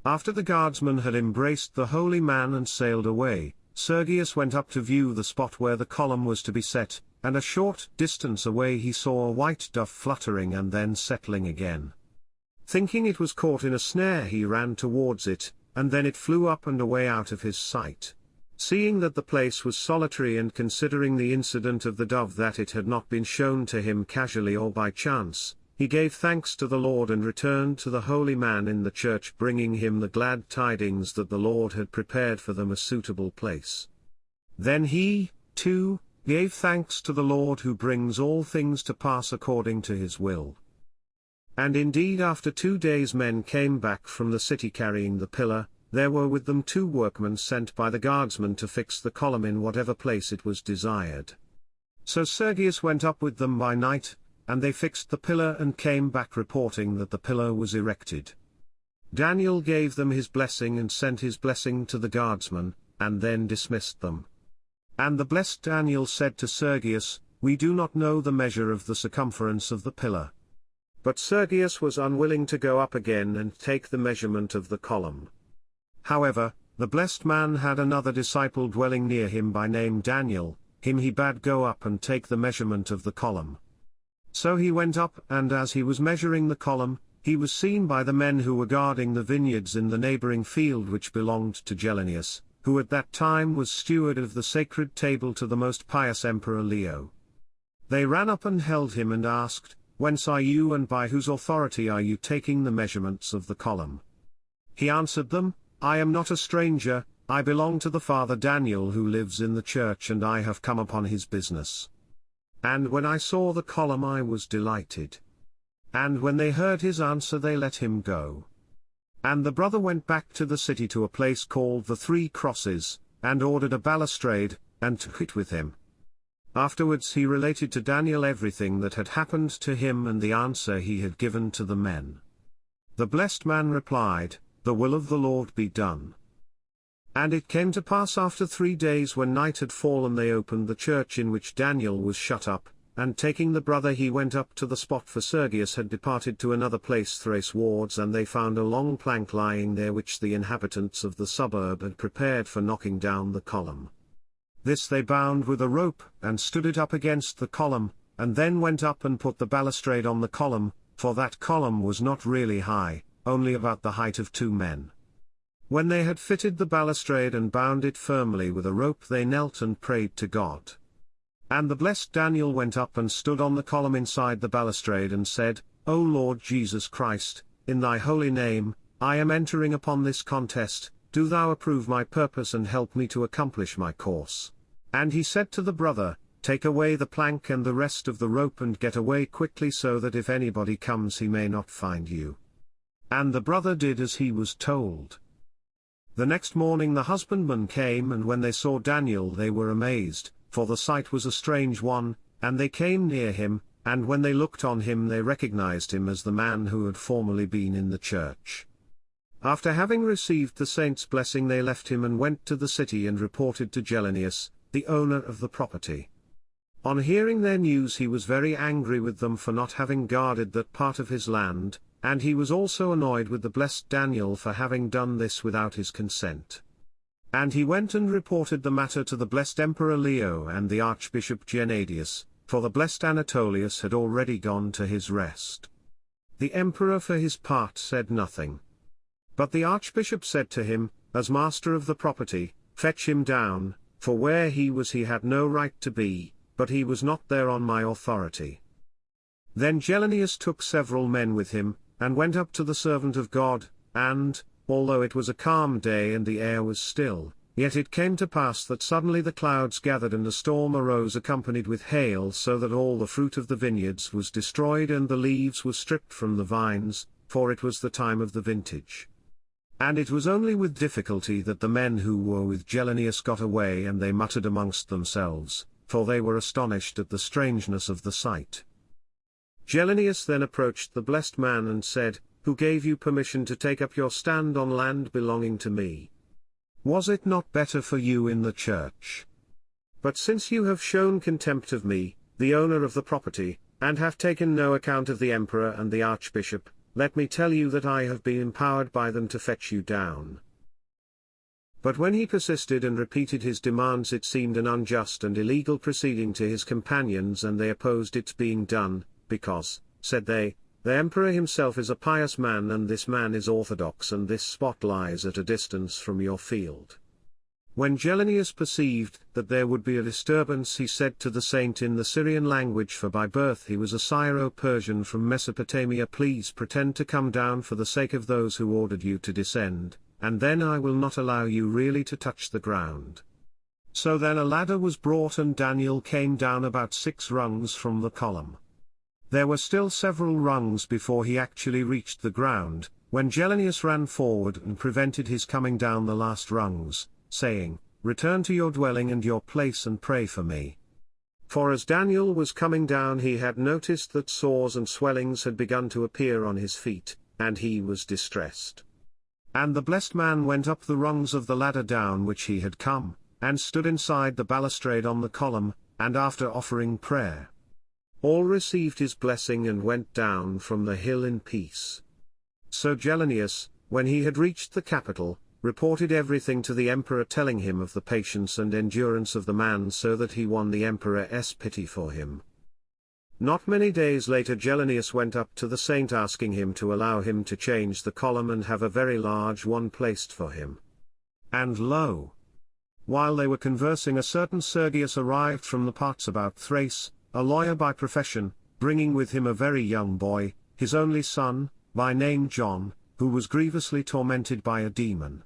After the guardsman had embraced the holy man and sailed away, Sergius went up to view the spot where the column was to be set, and a short distance away he saw a white dove fluttering and then settling again. Thinking it was caught in a snare, he ran towards it, and then it flew up and away out of his sight. Seeing that the place was solitary and considering the incident of the dove, that it had not been shown to him casually or by chance, he gave thanks to the Lord and returned to the holy man in the church, bringing him the glad tidings that the Lord had prepared for them a suitable place. Then he, too, gave thanks to the Lord who brings all things to pass according to his will. And indeed after 2 days men came back from the city carrying the pillar. There were with them 2 workmen sent by the guardsman to fix the column in whatever place it was desired. So Sergius went up with them by night, and they fixed the pillar and came back reporting that the pillar was erected. Daniel gave them his blessing and sent his blessing to the guardsman, and then dismissed them. And the blessed Daniel said to Sergius, "We do not know the measure of the circumference of the pillar." But Sergius was unwilling to go up again and take the measurement of the column. However, the blessed man had another disciple dwelling near him by name Daniel. Him he bade go up and take the measurement of the column. So he went up, and as he was measuring the column, he was seen by the men who were guarding the vineyards in the neighboring field which belonged to Gelenius, who at that time was steward of the sacred table to the most pious Emperor Leo. They ran up and held him and asked, "Whence are you, and by whose authority are you taking the measurements of the column?" He answered them, "I am not a stranger, I belong to the Father Daniel who lives in the church, and I have come upon his business." And when I saw the column I was delighted. And when they heard his answer they let him go. And the brother went back to the city to a place called the 3 Crosses, and ordered a balustrade, and took it with him. Afterwards he related to Daniel everything that had happened to him and the answer he had given to the men. The blessed man replied, "The will of the Lord be done." And it came to pass after 3 days, when night had fallen, they opened the church in which Daniel was shut up, and taking the brother he went up to the spot, for Sergius had departed to another place thrace wards, and they found a long plank lying there which the inhabitants of the suburb had prepared for knocking down the column. This they bound with a rope, and stood it up against the column, and then went up and put the balustrade on the column, for that column was not really high, only about the height of 2 men. When they had fitted the balustrade and bound it firmly with a rope, they knelt and prayed to God. And the blessed Daniel went up and stood on the column inside the balustrade and said, O Lord Jesus Christ, in thy holy name, I am entering upon this contest, do thou approve my purpose and help me to accomplish my course. And he said to the brother, Take away the plank and the rest of the rope and get away quickly, so that if anybody comes he may not find you. And the brother did as he was told. The next morning the husbandmen came, and when they saw Daniel they were amazed, for the sight was a strange one, and they came near him, and when they looked on him they recognized him as the man who had formerly been in the church. After having received the saint's blessing they left him and went to the city and reported to Gelenius, the owner of the property. On hearing their news he was very angry with them for not having guarded that part of his land, and he was also annoyed with the blessed Daniel for having done this without his consent. And he went and reported the matter to the blessed Emperor Leo and the Archbishop Gennadius, for the blessed Anatolius had already gone to his rest. The emperor for his part said nothing. But the archbishop said to him, as master of the property, Fetch him down, for where he was he had no right to be, but he was not there on my authority. Then Gelenius took several men with him, and went up to the servant of God, and, although it was a calm day and the air was still, yet it came to pass that suddenly the clouds gathered and a storm arose accompanied with hail, so that all the fruit of the vineyards was destroyed and the leaves were stripped from the vines, for it was the time of the vintage. And it was only with difficulty that the men who were with Gelenius got away, and they muttered amongst themselves, for they were astonished at the strangeness of the sight. Gelenius then approached the blessed man and said, Who gave you permission to take up your stand on land belonging to me? Was it not better for you in the church? But since you have shown contempt of me, the owner of the property, and have taken no account of the emperor and the archbishop, let me tell you that I have been empowered by them to fetch you down. But when he persisted and repeated his demands, it seemed an unjust and illegal proceeding to his companions, and they opposed its being done, because, said they, the emperor himself is a pious man, and this man is orthodox, and this spot lies at a distance from your field. When Gelenius perceived that there would be a disturbance, he said to the saint in the Syrian language, for by birth he was a Syro-Persian from Mesopotamia, Please pretend to come down for the sake of those who ordered you to descend, and then I will not allow you really to touch the ground. So then a ladder was brought, and Daniel came down about 6 rungs from the column. There were still several rungs before he actually reached the ground, when Gelenius ran forward and prevented his coming down the last rungs, saying, Return to your dwelling and your place and pray for me. For as Daniel was coming down he had noticed that sores and swellings had begun to appear on his feet, and he was distressed. And the blessed man went up the rungs of the ladder down which he had come, and stood inside the balustrade on the column, and after offering prayer, all received his blessing and went down from the hill in peace. So Gelenius, when he had reached the capital, reported everything to the emperor, telling him of the patience and endurance of the man, so that he won the emperor's pity for him. Not many days later Gelenius went up to the saint, asking him to allow him to change the column and have a very large one placed for him. And lo! While they were conversing, a certain Sergius arrived from the parts about Thrace, a lawyer by profession, bringing with him a very young boy, his only son, by name John, who was grievously tormented by a demon.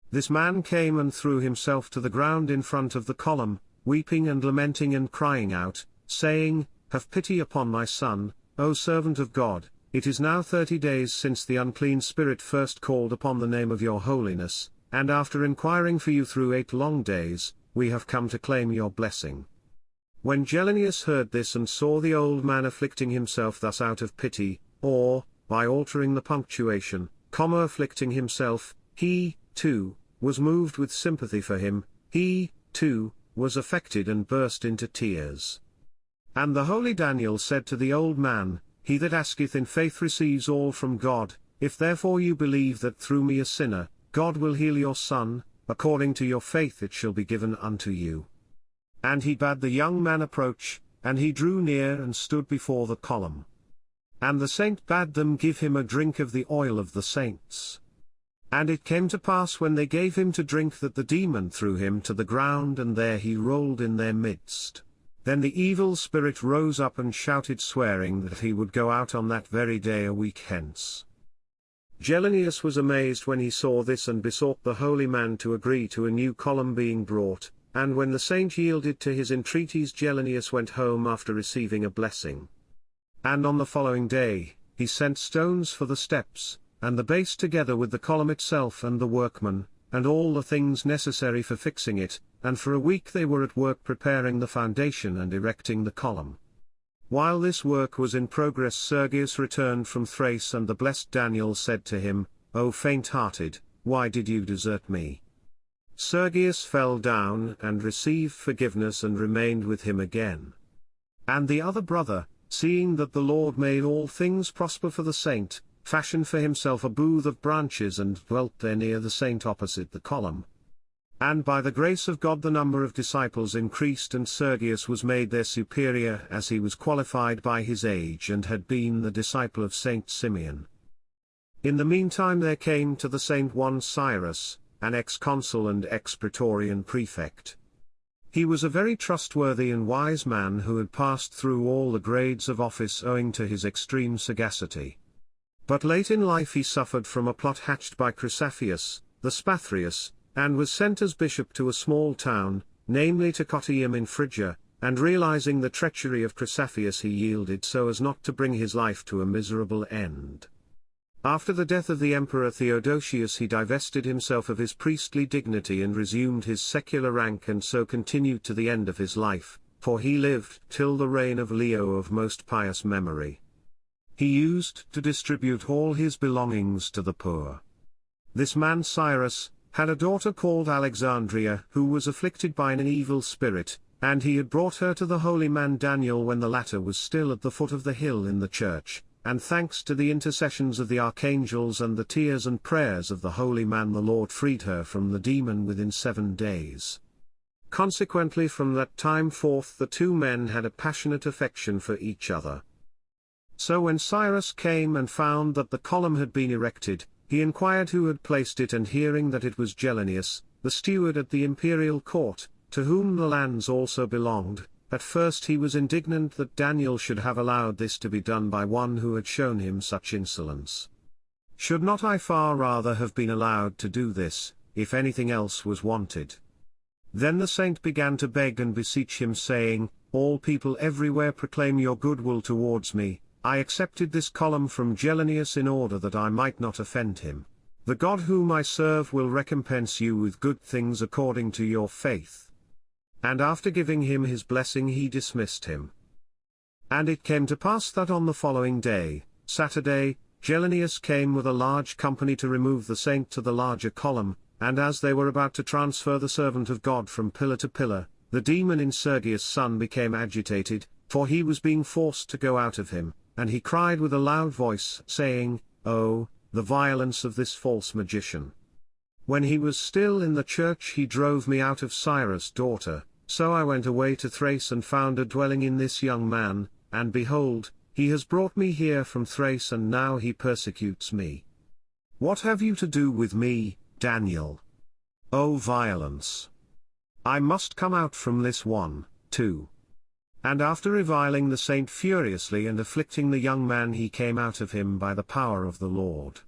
This man came and threw himself to the ground in front of the column, weeping and lamenting and crying out, saying, Have pity upon my son, O servant of God, it is now 30 days since the unclean spirit first called upon the name of your holiness, and after inquiring for you through 8 long days, we have come to claim your blessing. When Gelenius heard this and saw the old man afflicting himself thus out of pity, or, by altering the punctuation, afflicting himself, he, too, was moved with sympathy for him, he, too, was affected and burst into tears. And the holy Daniel said to the old man, He that asketh in faith receives all from God, if therefore you believe that through me a sinner, God will heal your son, according to your faith it shall be given unto you. And he bade the young man approach, and he drew near and stood before the column. And the saint bade them give him a drink of the oil of the saints. And it came to pass when they gave him to drink that the demon threw him to the ground, and there he rolled in their midst. Then the evil spirit rose up and shouted, swearing that he would go out on that very day a week hence. Gelenius was amazed when he saw this, and besought the holy man to agree to a new column being brought, and when the saint yielded to his entreaties, Gelenius went home after receiving a blessing. And on the following day, he sent stones for the steps, and the base together with the column itself and the workmen, and all the things necessary for fixing it, and for a week they were at work preparing the foundation and erecting the column. While this work was in progress, Sergius returned from Thrace, and the blessed Daniel said to him, "O faint-hearted, why did you desert me?" Sergius fell down and received forgiveness and remained with him again. And the other brother, seeing that the Lord made all things prosper for the saint, fashioned for himself a booth of branches and dwelt there near the saint opposite the column. And by the grace of God the number of disciples increased, and Sergius was made their superior, as he was qualified by his age and had been the disciple of Saint Simeon. In the meantime there came to the saint one Cyrus, an ex-consul and ex-praetorian prefect. He was a very trustworthy and wise man who had passed through all the grades of office owing to his extreme sagacity. But late in life he suffered from a plot hatched by Chrysaphius, the Spathrius, and was sent as bishop to a small town, namely to Cottium in Phrygia, and realizing the treachery of Chrysaphius he yielded so as not to bring his life to a miserable end. After the death of the emperor Theodosius he divested himself of his priestly dignity and resumed his secular rank, and so continued to the end of his life, for he lived till the reign of Leo of most pious memory. He used to distribute all his belongings to the poor. This man Cyrus had a daughter called Alexandria, who was afflicted by an evil spirit, and he had brought her to the holy man Daniel when the latter was still at the foot of the hill in the church, and thanks to the intercessions of the archangels and the tears and prayers of the holy man the Lord freed her from the demon within 7 days. Consequently from that time forth the two men had a passionate affection for each other. So when Cyrus came and found that the column had been erected, he inquired who had placed it, and hearing that it was Gelenius, the steward at the imperial court, to whom the lands also belonged, at first he was indignant that Daniel should have allowed this to be done by one who had shown him such insolence. "Should not I far rather have been allowed to do this, if anything else was wanted?" Then the saint began to beg and beseech him, saying, "All people everywhere proclaim your goodwill towards me. I accepted this column from Gelenius in order that I might not offend him. The God whom I serve will recompense you with good things according to your faith." And after giving him his blessing he dismissed him. And it came to pass that on the following day, Saturday, Gelenius came with a large company to remove the saint to the larger column, and as they were about to transfer the servant of God from pillar to pillar, the demon in Sergius' son became agitated, for he was being forced to go out of him. And he cried with a loud voice, saying, "Oh, the violence of this false magician! When he was still in the church he drove me out of Cyrus' daughter, so I went away to Thrace and found a dwelling in this young man, and behold, he has brought me here from Thrace, and now he persecutes me. What have you to do with me, Daniel? O violence! I must come out from this one, too." And after reviling the saint furiously and afflicting the young man, he came out of him by the power of the Lord.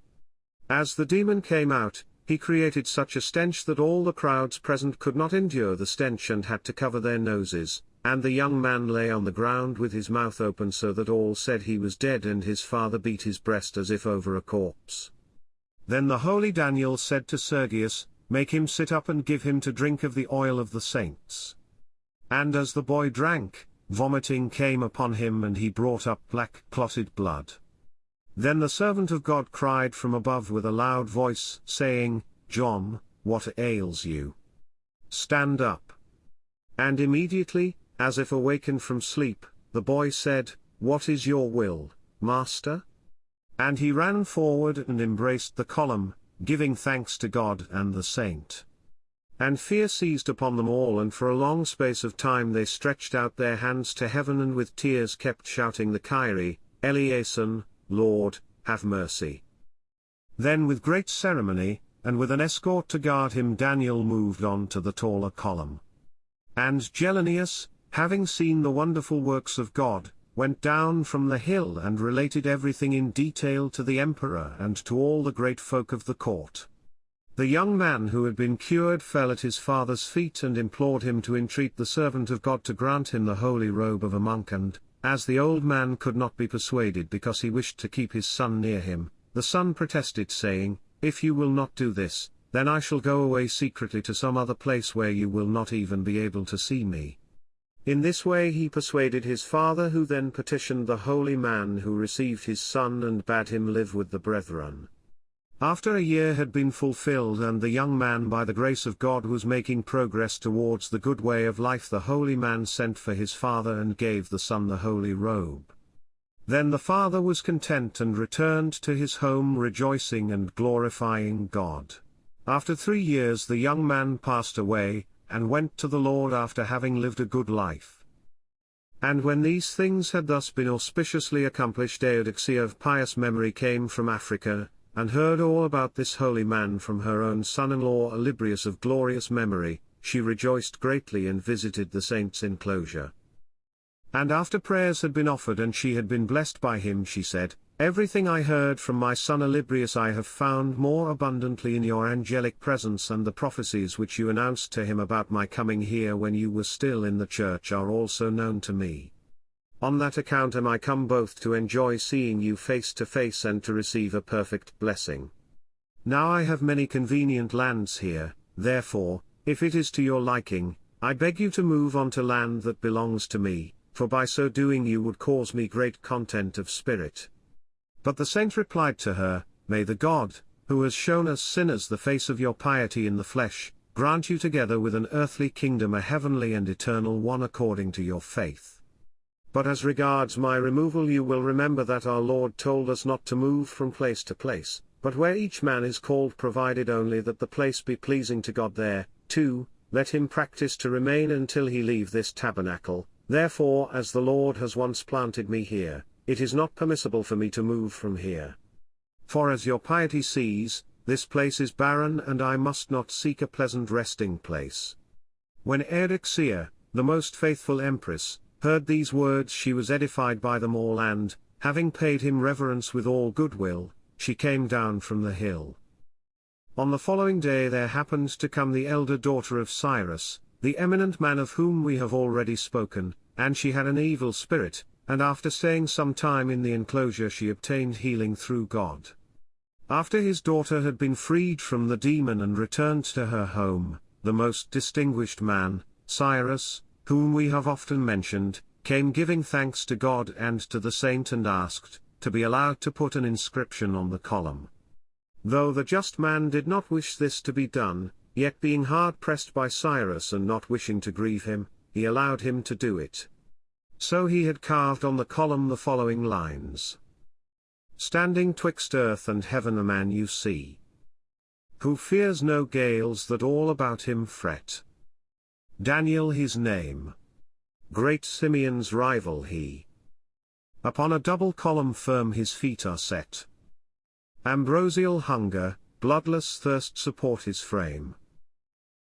As the demon came out, he created such a stench that all the crowds present could not endure the stench and had to cover their noses, and the young man lay on the ground with his mouth open, so that all said he was dead, and his father beat his breast as if over a corpse. Then the holy Daniel said to Sergius, "Make him sit up and give him to drink of the oil of the saints." And as the boy drank, vomiting came upon him, and he brought up black clotted blood. Then the servant of God cried from above with a loud voice, saying, "John, what ails you? Stand up." And immediately, as if awakened from sleep, the boy said, "What is your will, Master?" And he ran forward and embraced the column, giving thanks to God and the saint. And fear seized upon them all, and for a long space of time they stretched out their hands to heaven and with tears kept shouting the Kyrie, Eleison, Lord, have mercy. Then with great ceremony, and with an escort to guard him, Daniel moved on to the taller column. And Gelenius, having seen the wonderful works of God, went down from the hill and related everything in detail to the emperor and to all the great folk of the court. The young man who had been cured fell at his father's feet and implored him to entreat the servant of God to grant him the holy robe of a monk, and, as the old man could not be persuaded because he wished to keep his son near him, the son protested, saying, "If you will not do this, then I shall go away secretly to some other place where you will not even be able to see me." In this way he persuaded his father, who then petitioned the holy man who received his son and bade him live with the brethren. After a year had been fulfilled and the young man by the grace of God was making progress towards the good way of life, the holy man sent for his father and gave the son the holy robe. Then the father was content and returned to his home rejoicing and glorifying God. After 3 years the young man passed away, and went to the Lord after having lived a good life. And when these things had thus been auspiciously accomplished, Eudoxia of pious memory came from Africa, and heard all about this holy man from her own son-in-law Olybrius of glorious memory. She rejoiced greatly and visited the saint's enclosure. And after prayers had been offered and she had been blessed by him, she said, "Everything I heard from my son Olybrius I have found more abundantly in your angelic presence, and the prophecies which you announced to him about my coming here when you were still in the church are also known to me. On that account am I come both to enjoy seeing you face to face and to receive a perfect blessing. Now I have many convenient lands here, therefore, if it is to your liking, I beg you to move on to land that belongs to me, for by so doing you would cause me great content of spirit." But the saint replied to her, "May the God, who has shown us sinners the face of your piety in the flesh, grant you together with an earthly kingdom a heavenly and eternal one according to your faith. But as regards my removal, you will remember that our Lord told us not to move from place to place, but where each man is called, provided only that the place be pleasing to God there, too, let him practice to remain until he leave this tabernacle. Therefore, as the Lord has once planted me here, it is not permissible for me to move from here. For as your piety sees, this place is barren and I must not seek a pleasant resting place." When Eudoxia, the most faithful empress, heard these words, she was edified by them all, and, having paid him reverence with all goodwill, she came down from the hill. On the following day there happened to come the elder daughter of Cyrus, the eminent man of whom we have already spoken, and she had an evil spirit, and after staying some time in the enclosure she obtained healing through God. After his daughter had been freed from the demon and returned to her home, the most distinguished man, Cyrus, whom we have often mentioned, came giving thanks to God and to the saint, and asked to be allowed to put an inscription on the column. Though the just man did not wish this to be done, yet being hard pressed by Cyrus and not wishing to grieve him, he allowed him to do it. So he had carved on the column the following lines: "Standing twixt earth and heaven a man you see, who fears no gales that all about him fret. Daniel his name, great Simeon's rival he. Upon a double column firm his feet are set. Ambrosial hunger, bloodless thirst support his frame.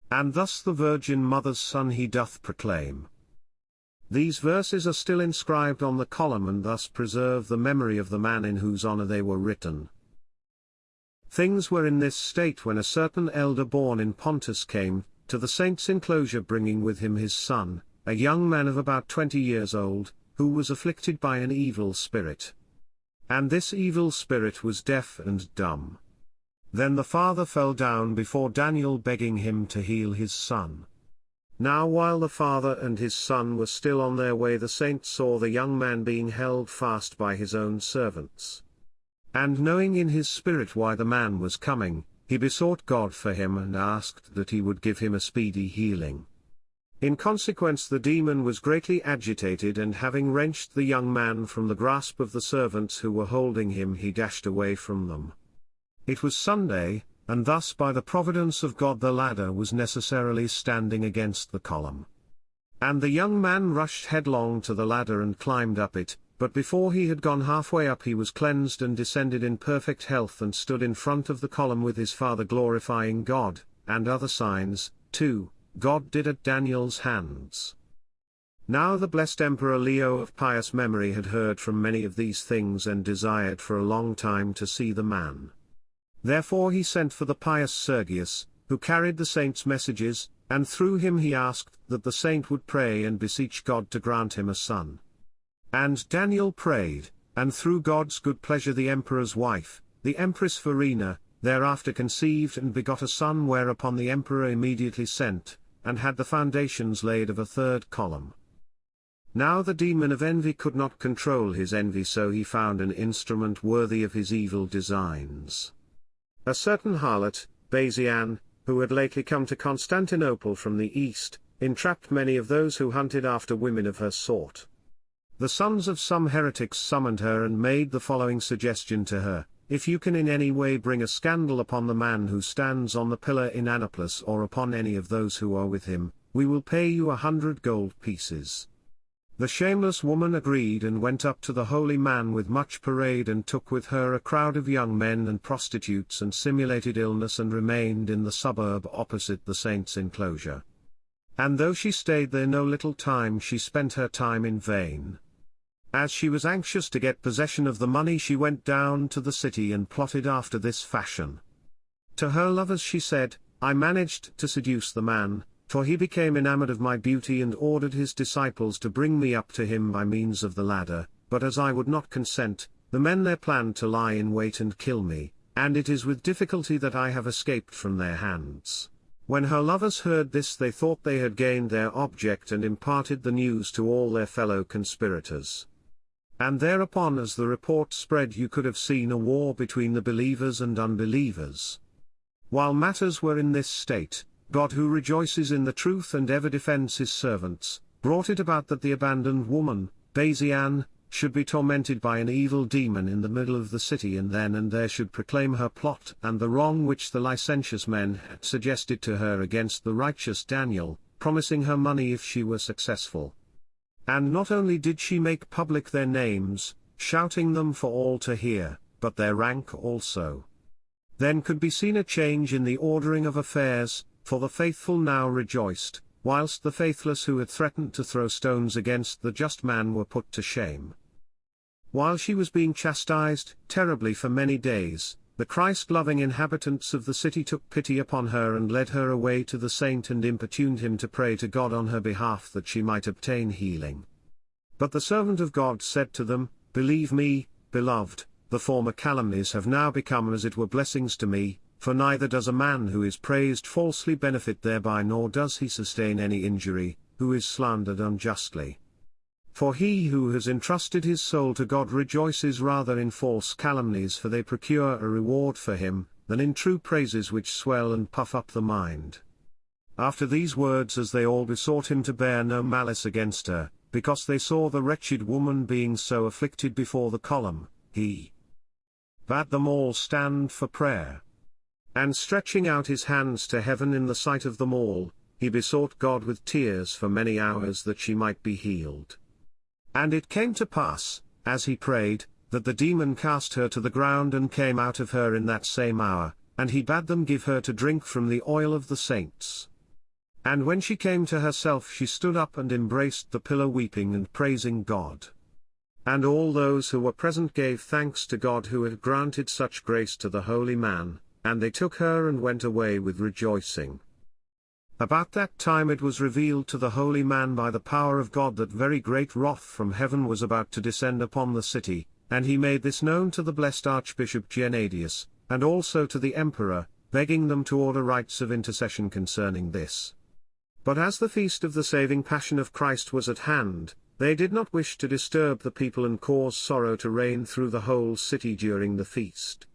And thus the Virgin Mother's Son he doth proclaim." These verses are still inscribed on the column and thus preserve the memory of the man in whose honor they were written. Things were in this state when a certain elder born in Pontus came to the saint's enclosure, bringing with him his son, a young man of about 20 years old, who was afflicted by an evil spirit. And this evil spirit was deaf and dumb. Then the father fell down before Daniel, begging him to heal his son. Now while the father and his son were still on their way, the saint saw the young man being held fast by his own servants. And knowing in his spirit why the man was coming, he besought God for him and asked that he would give him a speedy healing. In consequence the demon was greatly agitated, and having wrenched the young man from the grasp of the servants who were holding him, he dashed away from them. It was Sunday, and thus by the providence of God the ladder was necessarily standing against the column. And the young man rushed headlong to the ladder and climbed up it, but before he had gone halfway up he was cleansed and descended in perfect health and stood in front of the column with his father glorifying God, and other signs, too, God did at Daniel's hands. Now the blessed Emperor Leo of pious memory had heard from many of these things and desired for a long time to see the man. Therefore he sent for the pious Sergius, who carried the saint's messages, and through him he asked that the saint would pray and beseech God to grant him a son. And Daniel prayed, and through God's good pleasure the emperor's wife, the Empress Verena, thereafter conceived and begot a son, whereupon the emperor immediately sent, and had the foundations laid of a third column. Now the demon of envy could not control his envy, so he found an instrument worthy of his evil designs. A certain harlot, Basian, who had lately come to Constantinople from the east, entrapped many of those who hunted after women of her sort. The sons of some heretics summoned her and made the following suggestion to her: if you can in any way bring a scandal upon the man who stands on the pillar in Annapolis or upon any of those who are with him, we will pay you 100 gold pieces. The shameless woman agreed and went up to the holy man with much parade and took with her a crowd of young men and prostitutes and simulated illness and remained in the suburb opposite the saint's enclosure. And though she stayed there no little time, she spent her time in vain. As she was anxious to get possession of the money, she went down to the city and plotted after this fashion. To her lovers she said, I managed to seduce the man, for he became enamored of my beauty and ordered his disciples to bring me up to him by means of the ladder, but as I would not consent, the men there planned to lie in wait and kill me, and it is with difficulty that I have escaped from their hands. When her lovers heard this, they thought they had gained their object and imparted the news to all their fellow conspirators. And thereupon, as the report spread, you could have seen a war between the believers and unbelievers. While matters were in this state, God, who rejoices in the truth and ever defends his servants, brought it about that the abandoned woman, Basian, should be tormented by an evil demon in the middle of the city, and then and there should proclaim her plot and the wrong which the licentious men had suggested to her against the righteous Daniel, promising her money if she were successful. And not only did she make public their names, shouting them for all to hear, but their rank also. Then could be seen a change in the ordering of affairs, for the faithful now rejoiced, whilst the faithless who had threatened to throw stones against the just man were put to shame. While she was being chastised terribly for many days, the Christ-loving inhabitants of the city took pity upon her and led her away to the saint and importuned him to pray to God on her behalf that she might obtain healing. But the servant of God said to them, Believe me, beloved, the former calumnies have now become as it were blessings to me, for neither does a man who is praised falsely benefit thereby, nor does he sustain any injury, who is slandered unjustly. For he who has entrusted his soul to God rejoices rather in false calumnies, for they procure a reward for him, than in true praises which swell and puff up the mind. After these words, as they all besought him to bear no malice against her, because they saw the wretched woman being so afflicted before the column, he bade them all stand for prayer. And stretching out his hands to heaven in the sight of them all, he besought God with tears for many hours that she might be healed. And it came to pass, as he prayed, that the demon cast her to the ground and came out of her in that same hour, and he bade them give her to drink from the oil of the saints. And when she came to herself, she stood up and embraced the pillar, weeping and praising God. And all those who were present gave thanks to God who had granted such grace to the holy man, and they took her and went away with rejoicing. About that time it was revealed to the holy man by the power of God that very great wrath from heaven was about to descend upon the city, and he made this known to the blessed Archbishop Gennadius, and also to the emperor, begging them to order rites of intercession concerning this. But as the feast of the saving passion of Christ was at hand, they did not wish to disturb the people and cause sorrow to reign through the whole city during the feast.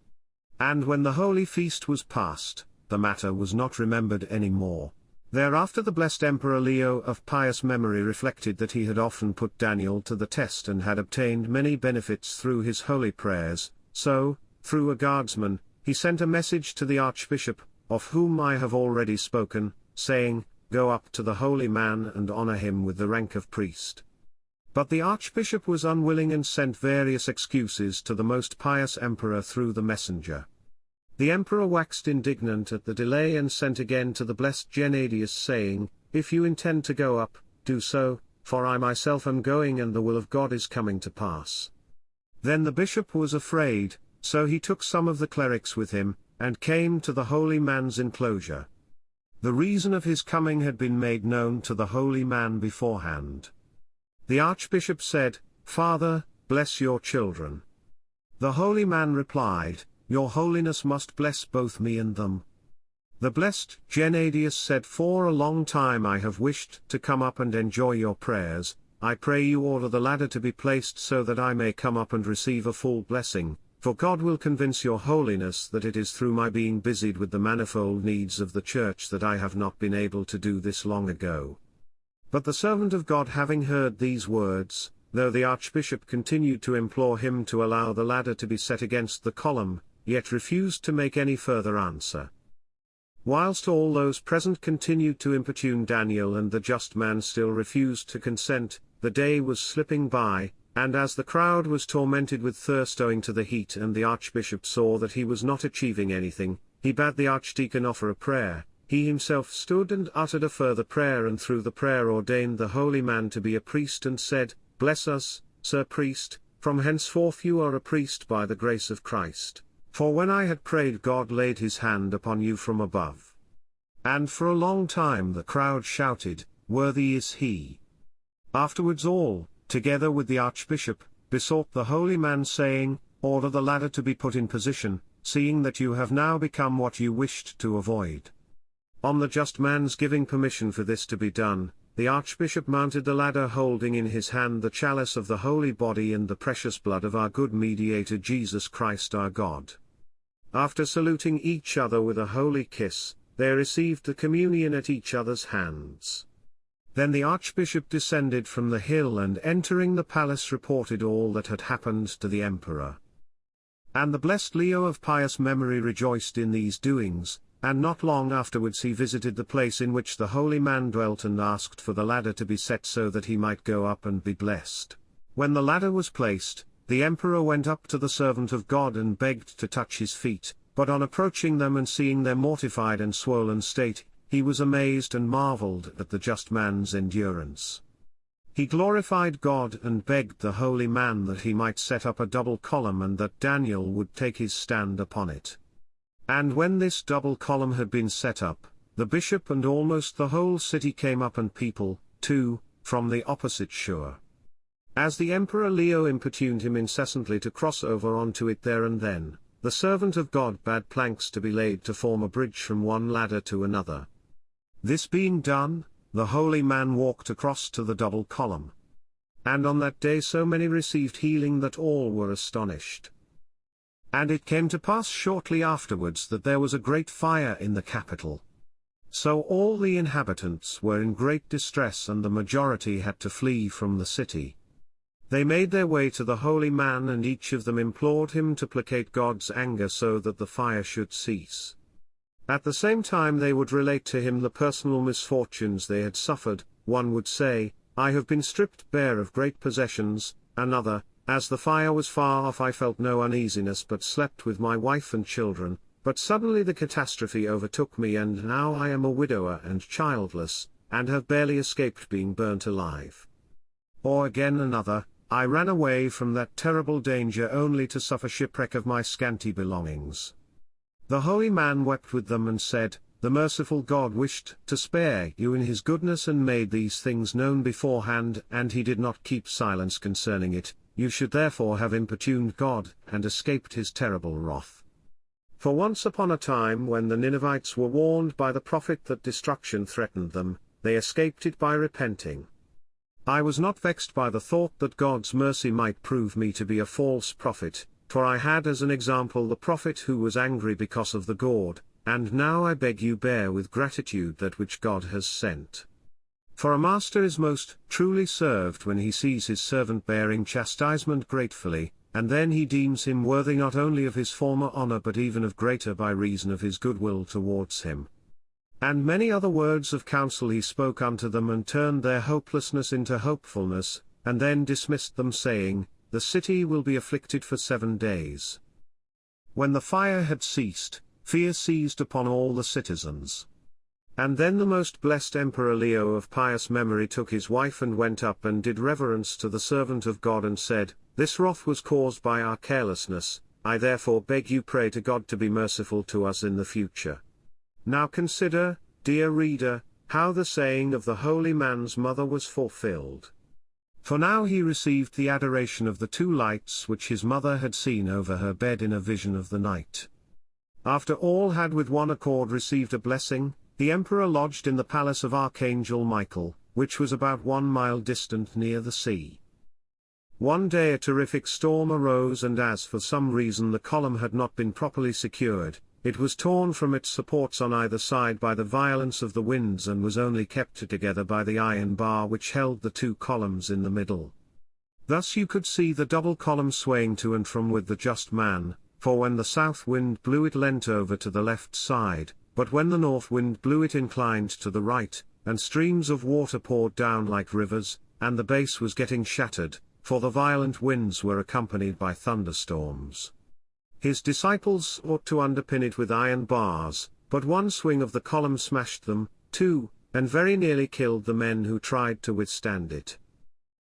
And when the holy feast was past, the matter was not remembered any more. Thereafter the blessed Emperor Leo of pious memory reflected that he had often put Daniel to the test and had obtained many benefits through his holy prayers, so, through a guardsman, he sent a message to the archbishop, of whom I have already spoken, saying, "Go up to the holy man and honor him with the rank of priest." But the archbishop was unwilling and sent various excuses to the most pious emperor through the messenger. The emperor waxed indignant at the delay and sent again to the blessed Gennadius saying, "If you intend to go up, do so, for I myself am going and the will of God is coming to pass." Then the bishop was afraid, so he took some of the clerics with him, and came to the holy man's enclosure. The reason of his coming had been made known to the holy man beforehand. The archbishop said, "Father, bless your children." The holy man replied, "Your holiness must bless both me and them." The blessed Gennadius said, "For a long time I have wished to come up and enjoy your prayers. I pray you order the ladder to be placed so that I may come up and receive a full blessing, for God will convince your holiness that it is through my being busied with the manifold needs of the church that I have not been able to do this long ago." But the servant of God, having heard these words, though the archbishop continued to implore him to allow the ladder to be set against the column, yet refused to make any further answer. Whilst all those present continued to importune Daniel and the just man still refused to consent, the day was slipping by, and as the crowd was tormented with thirst owing to the heat and the archbishop saw that he was not achieving anything, he bade the archdeacon offer a prayer. He himself stood and uttered a further prayer, and through the prayer ordained the holy man to be a priest, and said, "Bless us, Sir Priest, from henceforth you are a priest by the grace of Christ. For when I had prayed, God laid his hand upon you from above." And for a long time the crowd shouted, "Worthy is he." Afterwards all, together with the archbishop, besought the holy man, saying, "Order the ladder to be put in position, seeing that you have now become what you wished to avoid." On the just man's giving permission for this to be done, the archbishop mounted the ladder, holding in his hand the chalice of the holy body and the precious blood of our good mediator Jesus Christ our God. After saluting each other with a holy kiss, they received the communion at each other's hands. Then the archbishop descended from the hill and entering the palace reported all that had happened to the emperor. And the blessed Leo of pious memory rejoiced in these doings, and not long afterwards he visited the place in which the holy man dwelt and asked for the ladder to be set so that he might go up and be blessed. When the ladder was placed, the emperor went up to the servant of God and begged to touch his feet, but on approaching them and seeing their mortified and swollen state, he was amazed and marveled at the just man's endurance. He glorified God and begged the holy man that he might set up a double column and that Daniel would take his stand upon it. And when this double column had been set up, the bishop and almost the whole city came up, and people, too, from the opposite shore. As the Emperor Leo importuned him incessantly to cross over onto it there and then, the servant of God bade planks to be laid to form a bridge from one ladder to another. This being done, the holy man walked across to the double column. And on that day so many received healing that all were astonished. And it came to pass shortly afterwards that there was a great fire in the capital. So all the inhabitants were in great distress, and the majority had to flee from the city. They made their way to the holy man, and each of them implored him to placate God's anger so that the fire should cease. At the same time they would relate to him the personal misfortunes they had suffered. One would say, "I have been stripped bare of great possessions," another, "As the fire was far off I felt no uneasiness but slept with my wife and children, but suddenly the catastrophe overtook me, and now I am a widower and childless, and have barely escaped being burnt alive." Or again another, "I ran away from that terrible danger only to suffer shipwreck of my scanty belongings." The holy man wept with them and said, "The merciful God wished to spare you in his goodness and made these things known beforehand, and he did not keep silence concerning it. You should therefore have importuned God, and escaped his terrible wrath. For once upon a time when the Ninevites were warned by the prophet that destruction threatened them, they escaped it by repenting. I was not vexed by the thought that God's mercy might prove me to be a false prophet, for I had as an example the prophet who was angry because of the gourd, and now I beg you bear with gratitude that which God has sent. For a master is most truly served when he sees his servant bearing chastisement gratefully, and then he deems him worthy not only of his former honor but even of greater by reason of his goodwill towards him. And many other words of counsel he spoke unto them, and turned their hopelessness into hopefulness, and then dismissed them, saying, The city will be afflicted for 7 days. When the fire had ceased, fear seized upon all the citizens. And then the most blessed Emperor Leo of pious memory took his wife and went up and did reverence to the servant of God and said, This wrath was caused by our carelessness, I therefore beg you pray to God to be merciful to us in the future. Now consider, dear reader, how the saying of the holy man's mother was fulfilled. For now he received the adoration of the 2 lights which his mother had seen over her bed in a vision of the night. After all had with one accord received a blessing, the emperor lodged in the palace of Archangel Michael, which was about 1 mile distant near the sea. One day a terrific storm arose, and as for some reason the column had not been properly secured, it was torn from its supports on either side by the violence of the winds and was only kept together by the iron bar which held the 2 columns in the middle. Thus you could see the double column swaying to and from with the just man, for when the south wind blew it leant over to the left side, but when the north wind blew it inclined to the right, and streams of water poured down like rivers, and the base was getting shattered, for the violent winds were accompanied by thunderstorms. His disciples sought to underpin it with iron bars, but one swing of the column smashed them, too, and very nearly killed the men who tried to withstand it.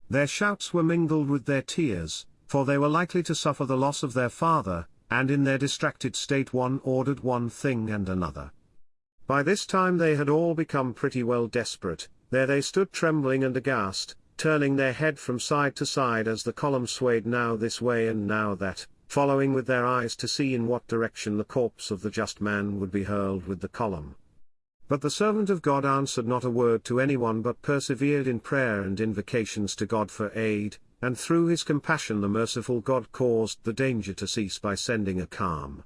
Their shouts were mingled with their tears, for they were likely to suffer the loss of their father, and in their distracted state one ordered one thing and another. By this time they had all become pretty well desperate. There they stood trembling and aghast, turning their head from side to side as the column swayed now this way and now that, following with their eyes to see in what direction the corpse of the just man would be hurled with the column. But the servant of God answered not a word to anyone but persevered in prayer and invocations to God for aid, and through his compassion the merciful God caused the danger to cease by sending a calm.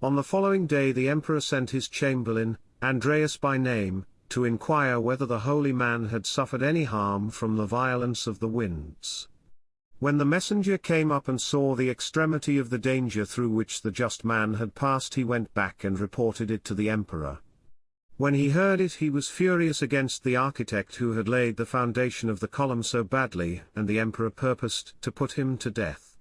On the following day the emperor sent his chamberlain, Andreas by name, to inquire whether the holy man had suffered any harm from the violence of the winds. When the messenger came up and saw the extremity of the danger through which the just man had passed, he went back and reported it to the emperor. When he heard it he was furious against the architect who had laid the foundation of the column so badly, and the emperor purposed to put him to death.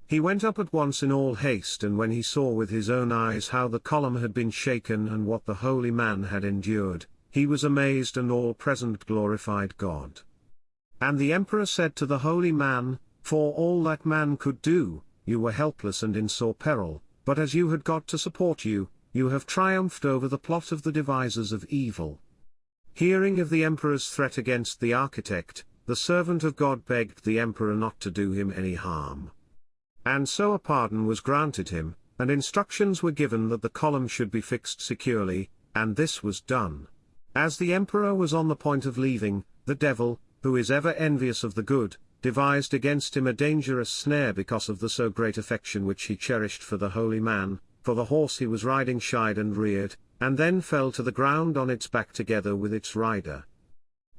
He went up at once in all haste, and when he saw with his own eyes how the column had been shaken and what the holy man had endured, he was amazed, and all present glorified God. And the emperor said to the holy man, For all that man could do, you were helpless and in sore peril, but as you had God to support you, you have triumphed over the plot of the devisers of evil. Hearing of the emperor's threat against the architect, the servant of God begged the emperor not to do him any harm. And so a pardon was granted him, and instructions were given that the column should be fixed securely, and this was done. As the emperor was on the point of leaving, the devil, who is ever envious of the good, devised against him a dangerous snare because of the so great affection which he cherished for the holy man, for the horse he was riding shied and reared, and then fell to the ground on its back together with its rider.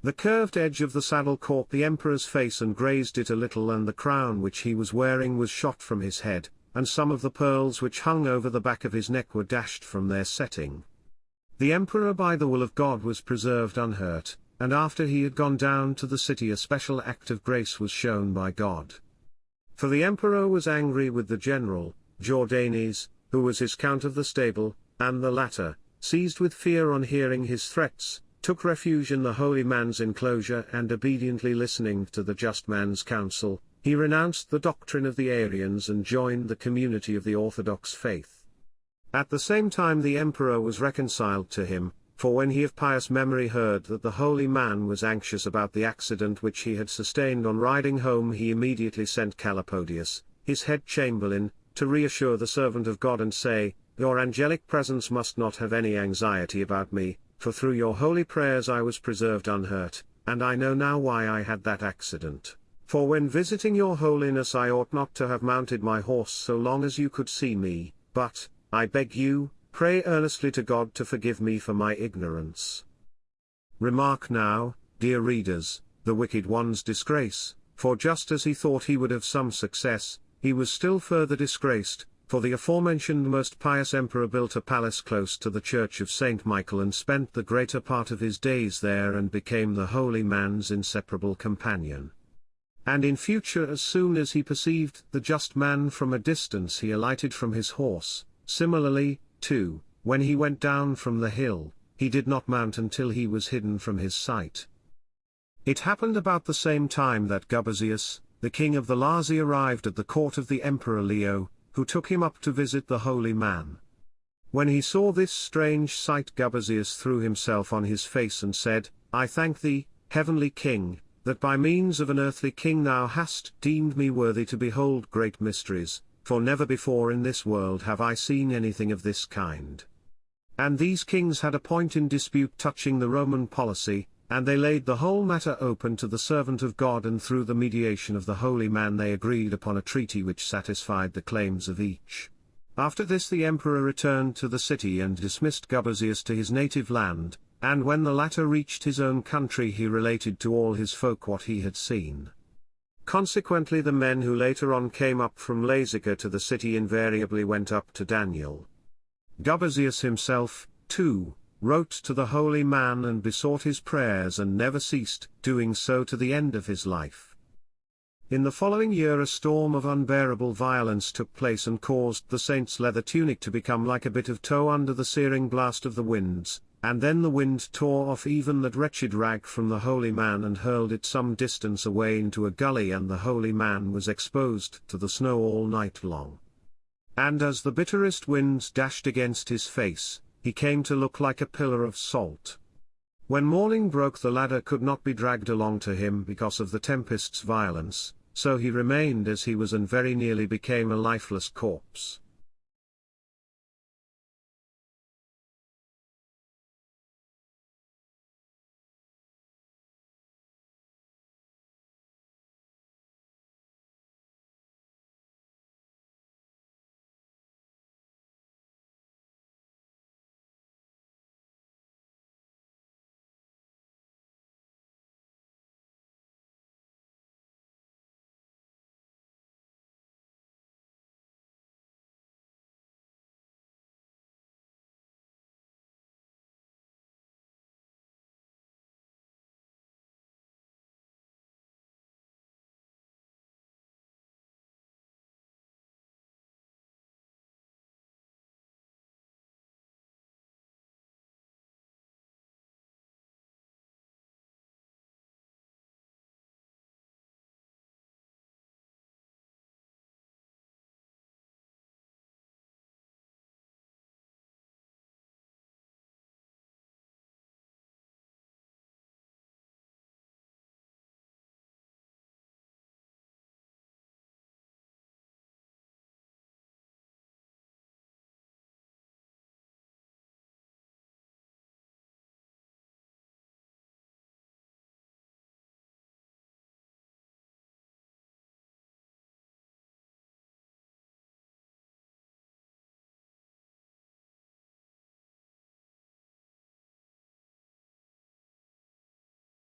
The curved edge of the saddle caught the emperor's face and grazed it a little, and the crown which he was wearing was shot from his head, and some of the pearls which hung over the back of his neck were dashed from their setting. The emperor by the will of God was preserved unhurt, and after he had gone down to the city a special act of grace was shown by God. For the emperor was angry with the general, Jordanes, who was his count of the stable, and the latter, seized with fear on hearing his threats, took refuge in the holy man's enclosure, and obediently listening to the just man's counsel, he renounced the doctrine of the Arians and joined the community of the Orthodox faith. At the same time the emperor was reconciled to him, for when he of pious memory heard that the holy man was anxious about the accident which he had sustained on riding home, he immediately sent Calipodius, his head chamberlain, to reassure the servant of God and say, Your angelic presence must not have any anxiety about me, for through your holy prayers I was preserved unhurt, and I know now why I had that accident. For when visiting your holiness I ought not to have mounted my horse so long as you could see me, but, I beg you, pray earnestly to God to forgive me for my ignorance. Remark now, dear readers, the wicked one's disgrace, for just as he thought he would have some success, he was still further disgraced, for the aforementioned most pious emperor built a palace close to the church of Saint Michael and spent the greater part of his days there and became the holy man's inseparable companion. And in future, as soon as he perceived the just man from a distance, he alighted from his horse. Similarly, too, when he went down from the hill, he did not mount until he was hidden from his sight. It happened about the same time that Gubazzius, the king of the Lazi, arrived at the court of the Emperor Leo, who took him up to visit the holy man. When he saw this strange sight, Gubazzius threw himself on his face and said, "I thank thee, heavenly king, that by means of an earthly king thou hast deemed me worthy to behold great mysteries, for never before in this world have I seen anything of this kind." And these kings had a point in dispute touching the Roman policy, and they laid the whole matter open to the servant of God, and through the mediation of the holy man they agreed upon a treaty which satisfied the claims of each. After this the emperor returned to the city and dismissed Gubazzius to his native land, and when the latter reached his own country he related to all his folk what he had seen. Consequently the men who later on came up from Lazica to the city invariably went up to Daniel. Gubazzius himself, too, wrote to the holy man and besought his prayers and never ceased doing so to the end of his life. In the following year a storm of unbearable violence took place and caused the saint's leather tunic to become like a bit of tow under the searing blast of the winds, and then the wind tore off even that wretched rag from the holy man and hurled it some distance away into a gully, and the holy man was exposed to the snow all night long. And as the bitterest winds dashed against his face, he came to look like a pillar of salt. When morning broke the ladder could not be dragged along to him because of the tempest's violence, so he remained as he was and very nearly became a lifeless corpse.